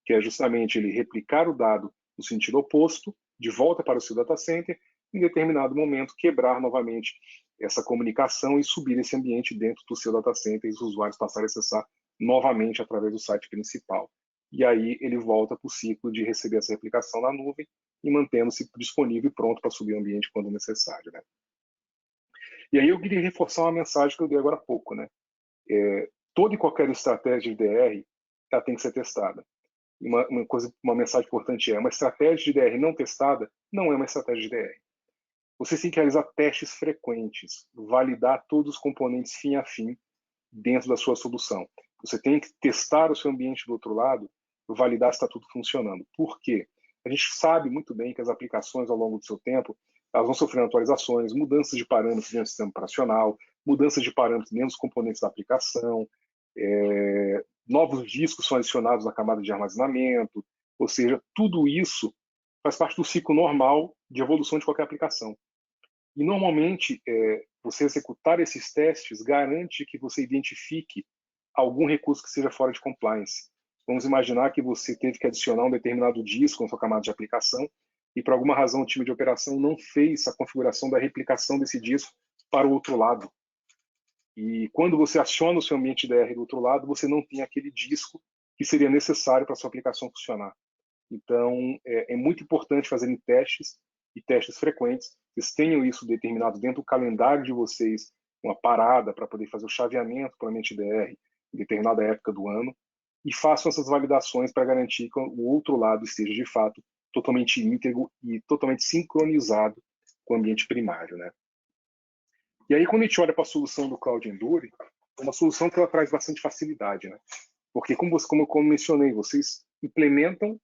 que é justamente ele replicar o dado no sentido oposto, de volta para o seu data center, em determinado momento quebrar novamente essa comunicação e subir esse ambiente dentro do seu data center e os usuários passarem a acessar novamente através do site principal. E aí ele volta para o ciclo de receber essa replicação na nuvem e mantendo-se disponível e pronto para subir o ambiente quando necessário, né? E aí eu queria reforçar uma mensagem que eu dei agora há pouco, né? Toda e qualquer estratégia de DR ela tem que ser testada. Uma mensagem importante uma estratégia de DR não testada não é uma estratégia de DR. Você tem que realizar testes frequentes, validar todos os componentes fim a fim dentro da sua solução. Você tem que testar o seu ambiente do outro lado, validar se está tudo funcionando. Por quê? A gente sabe muito bem que as aplicações, ao longo do seu tempo, elas vão sofrendo atualizações, mudanças de parâmetros dentro do sistema operacional, mudanças de parâmetros dentro dos componentes da aplicação, novos discos são adicionados na camada de armazenamento, ou seja, tudo isso faz parte do ciclo normal de evolução de qualquer aplicação. E, normalmente, você executar esses testes garante que você identifique algum recurso que seja fora de compliance. Vamos imaginar que você teve que adicionar um determinado disco na sua camada de aplicação e, por alguma razão, o time de operação não fez a configuração da replicação desse disco para o outro lado. E quando você aciona o seu ambiente DR do outro lado, você não tem aquele disco que seria necessário para a sua aplicação funcionar. Então, é muito importante fazerem testes e testes frequentes. Vocês tenham isso determinado dentro do calendário de vocês, uma parada para poder fazer o chaveamento para o ambiente DR em determinada época do ano, e façam essas validações para garantir que o outro lado esteja, de fato, totalmente íntegro e totalmente sincronizado com o ambiente primário, né? E aí, quando a gente olha para a solução do Cloud Endure, é uma solução que ela traz bastante facilidade, né? Porque, como mencionei, vocês implementam,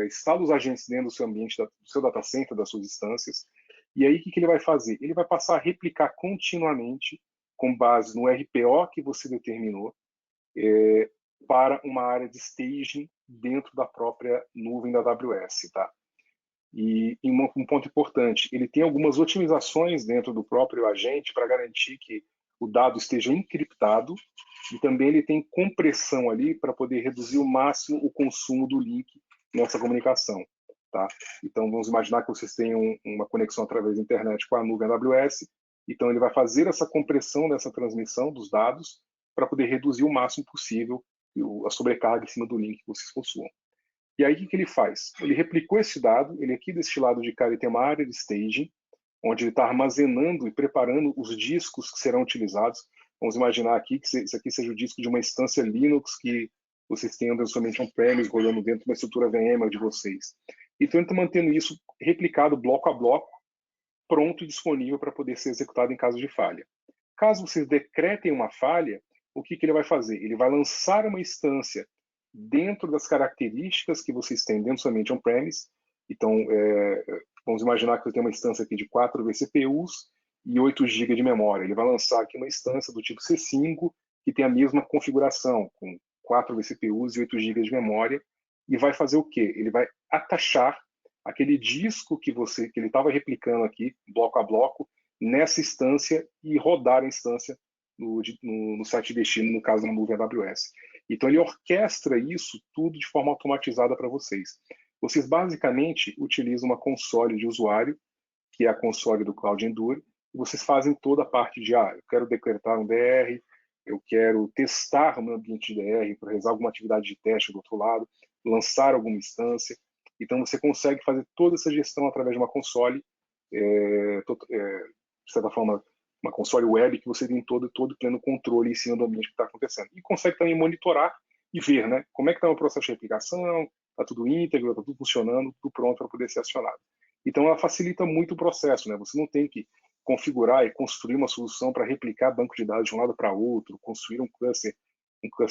instalam os agentes dentro do seu ambiente, do seu data center, das suas instâncias, e aí o que ele vai fazer? Ele vai passar a replicar continuamente, com base no RPO que você determinou, para uma área de staging dentro da própria nuvem da AWS, tá? E um ponto importante, ele tem algumas otimizações dentro do próprio agente para garantir que o dado esteja encriptado, e também ele tem compressão ali para poder reduzir ao máximo o consumo do link nessa comunicação, tá? Então vamos imaginar que vocês tenham uma conexão através da internet com a nuvem AWS, então ele vai fazer essa compressão dessa transmissão dos dados para poder reduzir o máximo possível a sobrecarga em cima do link que vocês possuam. E aí o que ele faz? Ele replicou esse dado, ele aqui deste lado de cá ele tem uma área de staging, onde ele está armazenando e preparando os discos que serão utilizados. Vamos imaginar aqui que isso aqui seja o disco de uma instância Linux que vocês tenham somente on-premise rodando dentro de uma estrutura VMware de vocês. Então ele está mantendo isso replicado bloco a bloco, pronto e disponível para poder ser executado em caso de falha. Caso vocês decretem uma falha, o que ele vai fazer? Ele vai lançar uma instância dentro das características que vocês têm dentro somente on-premise. Então, vamos imaginar que eu tenho uma instância aqui de 4 vCPUs e 8 GB de memória. Ele vai lançar aqui uma instância do tipo C5, que tem a mesma configuração, com 4 vCPUs e 8 GB de memória, e vai fazer o quê? Ele vai atachar aquele disco que ele estava replicando aqui, bloco a bloco, nessa instância e rodar a instância no site de destino, no caso na nuvem AWS. Então ele orquestra isso tudo de forma automatizada para vocês. Vocês basicamente utilizam uma console de usuário, que é a console do Cloud Endure, e vocês fazem toda a parte de, eu quero decretar um DR, eu quero testar o meu ambiente de DR para realizar alguma atividade de teste do outro lado, lançar alguma instância. Então você consegue fazer toda essa gestão através de uma console, de certa forma, uma console web que você tem todo pleno controle em cima do ambiente que está acontecendo. E consegue também monitorar e ver, né, como é que está o processo de replicação, está tudo íntegro, está tudo funcionando, tudo pronto para poder ser acionado. Então ela facilita muito o processo, né? Você não tem que configurar e construir uma solução para replicar banco de dados de um lado para outro, construir um cluster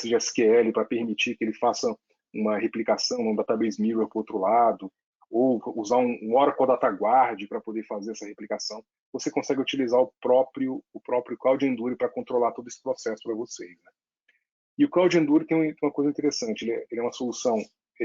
de SQL para permitir que ele faça uma replicação num database mirror para o outro lado, ou usar um Oracle Data Guard para poder fazer essa replicação. Você consegue utilizar o próprio Cloud Endure para controlar todo esse processo para vocês, né? E o Cloud Endure tem uma coisa interessante, ele é uma solução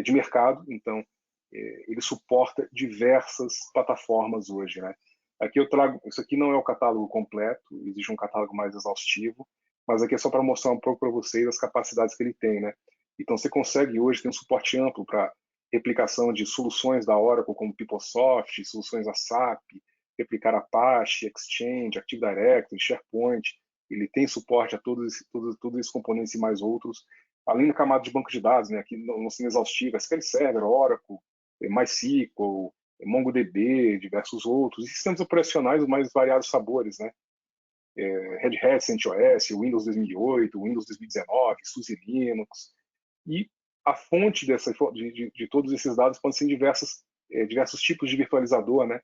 de mercado, então ele suporta diversas plataformas hoje, né? Aqui eu trago, isso aqui não é o catálogo completo, existe um catálogo mais exaustivo, mas aqui é só para mostrar um pouco para vocês as capacidades que ele tem, né? Então você consegue hoje ter um suporte amplo para replicação de soluções da Oracle como PeopleSoft, soluções da SAP, replicar Apache, Exchange, Active Directory, SharePoint. Ele tem suporte a todos esses componentes e mais outros, além da camada de banco de dados, né? Aqui não sendo exaustiva, SQL Server, Oracle, MySQL, MongoDB, diversos outros, e sistemas operacionais dos mais variados sabores, né? Red Hat, CentOS, Windows 2008, Windows 2019, SUSE Linux. E a fonte de todos esses dados pode ser em diversos tipos de virtualizador, né?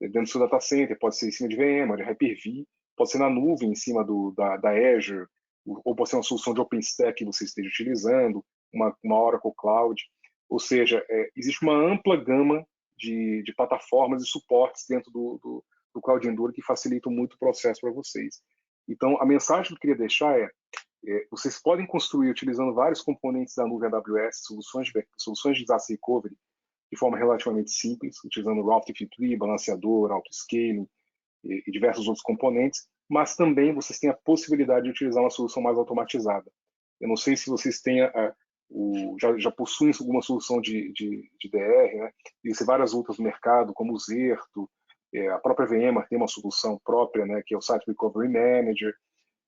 Dentro do seu data center, pode ser em cima de VMware, de Hyper-V, pode ser na nuvem, em cima da Azure, ou pode ser uma solução de OpenStack que você esteja utilizando, uma Oracle Cloud. Ou seja, existe uma ampla gama de plataformas e suportes dentro do Cloud Endure que facilitam muito o processo para vocês. Então, a mensagem que eu queria deixar vocês podem construir utilizando vários componentes da nuvem AWS, soluções de disaster recovery, de forma relativamente simples, utilizando Route 53, balanceador, autoscaling e diversos outros componentes, mas também vocês têm a possibilidade de utilizar uma solução mais automatizada. Eu não sei se vocês têm já possuem alguma solução de DR, né? Existem várias outras no mercado, como o Zerto, a própria VMware tem uma solução própria, né, que é o Site Recovery Manager,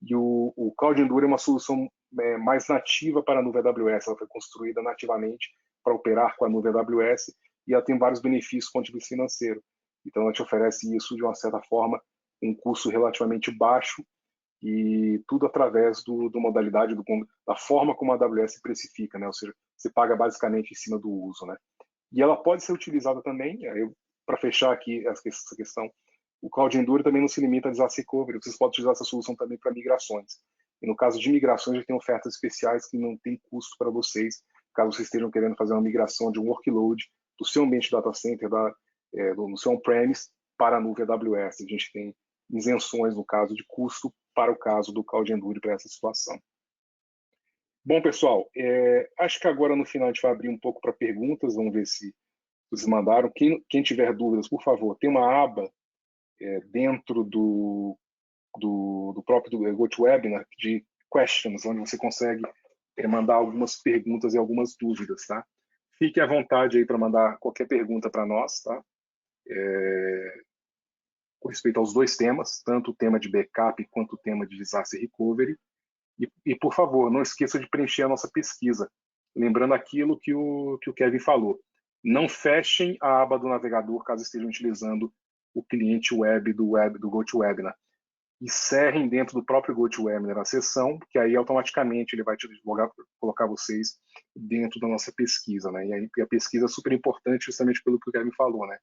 e o Cloud Endure é uma solução mais nativa para a nuvem AWS, ela foi construída nativamente para operar com a nuvem AWS e ela tem vários benefícios do ponto de vista financeiro. Então ela te oferece isso de uma certa forma, um custo relativamente baixo e tudo através da modalidade, da forma como a AWS precifica, né? Ou seja, você paga basicamente em cima do uso, né? E ela pode ser utilizada também, para fechar aqui essa questão, o Cloud Endure também não se limita a disaster recovery, vocês podem utilizar essa solução também para migrações. E no caso de migrações, já tem ofertas especiais que não tem custo para vocês, caso vocês estejam querendo fazer uma migração de um workload do seu ambiente data center, no seu on-premise, para a nuvem AWS. A gente tem isenções no caso de custo para o caso do Cloud Endure para essa situação. Bom, pessoal, acho que agora no final a gente vai abrir um pouco para perguntas, vamos ver se vocês mandaram. Quem tiver dúvidas, por favor, tem uma aba dentro do próprio GoToWebinar de questions, onde você consegue mandar algumas perguntas e algumas dúvidas, tá? Fique à vontade aí para mandar qualquer pergunta para nós, tá? Com respeito aos dois temas, tanto o tema de backup quanto o tema de disaster recovery. E por favor, não esqueça de preencher a nossa pesquisa. Lembrando aquilo que o Kevin falou. Não fechem a aba do navegador caso estejam utilizando o cliente web do GoToWebinar. Encerrem dentro do próprio GoToWebinar a sessão, que aí automaticamente ele vai colocar vocês dentro da nossa pesquisa, né? E a pesquisa é super importante justamente pelo que o Kevin falou, né?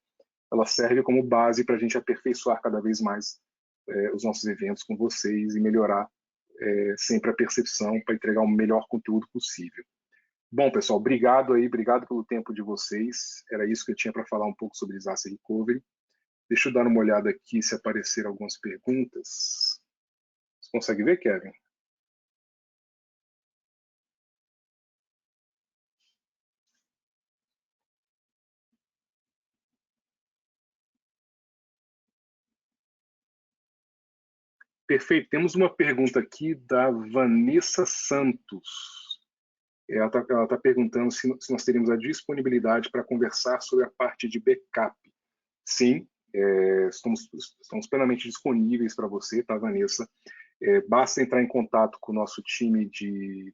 Ela serve como base para a gente aperfeiçoar cada vez mais os nossos eventos com vocês e melhorar sempre a percepção para entregar o melhor conteúdo possível. Bom, pessoal, obrigado pelo tempo de vocês. Era isso que eu tinha para falar um pouco sobre disaster recovery. Deixa eu dar uma olhada aqui se apareceram algumas perguntas. Você consegue ver, Kevin? Perfeito. Temos uma pergunta aqui da Vanessa Santos. Ela tá perguntando se nós teríamos a disponibilidade para conversar sobre a parte de backup. Sim, estamos plenamente disponíveis para você, tá, Vanessa? Basta entrar em contato com o nosso time de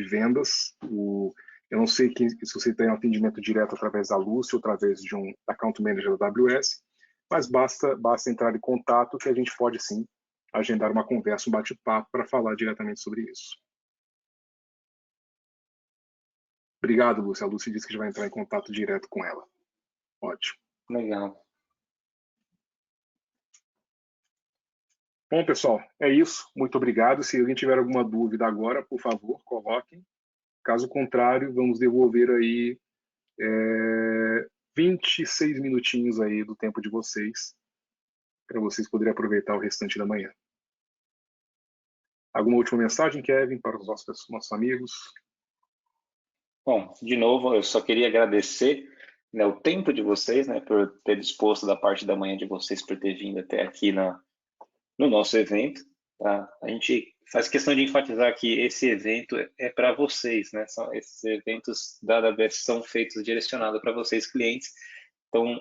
vendas. Eu não sei se você tem um atendimento direto através da Lúcia ou através de um account manager da AWS, mas basta entrar em contato que a gente pode sim agendar uma conversa, um bate-papo para falar diretamente sobre isso. Obrigado, Lúcia. A Lúcia disse que já vai entrar em contato direto com ela. Ótimo. Legal. Bom, pessoal, é isso. Muito obrigado. Se alguém tiver alguma dúvida agora, por favor, coloquem. Caso contrário, vamos devolver aí 26 minutinhos aí do tempo de vocês, para vocês poderem aproveitar o restante da manhã. Alguma última mensagem, Kevin, para os nossos amigos? Bom, de novo, eu só queria agradecer, né, o tempo de vocês, né, por ter disposto da parte da manhã de vocês, por ter vindo até aqui no nosso evento. Tá? A gente faz questão de enfatizar que esse evento é para vocês, né? Esses eventos da AWS são feitos direcionados para vocês, clientes. Então,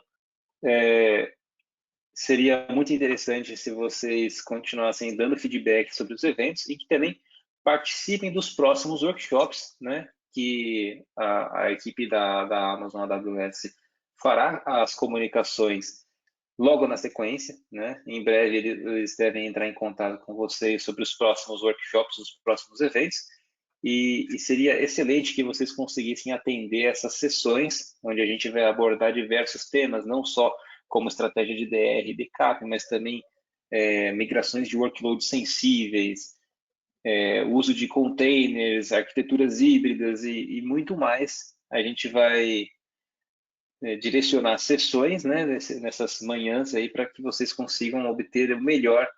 seria muito interessante se vocês continuassem dando feedback sobre os eventos e que também participem dos próximos workshops, né? Que a equipe da Amazon AWS fará as comunicações logo na sequência, né? Em breve eles devem entrar em contato com vocês sobre os próximos workshops, os próximos eventos, e seria excelente que vocês conseguissem atender essas sessões, onde a gente vai abordar diversos temas, não só como estratégia de DR e backup, mas também migrações de workloads sensíveis, uso de containers, arquiteturas híbridas e muito mais. A gente vai direcionar sessões, né, nessas manhãs aí para que vocês consigam obter o melhor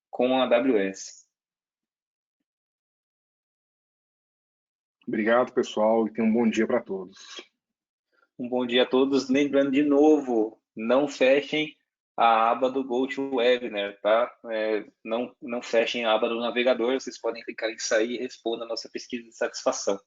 com a AWS. Obrigado, pessoal, e tenham um bom dia para todos. Um bom dia a todos. Lembrando de novo, não fechem a aba do GoToWebinar, tá? Não fechem a aba do navegador, vocês podem clicar em sair e responder a nossa pesquisa de satisfação.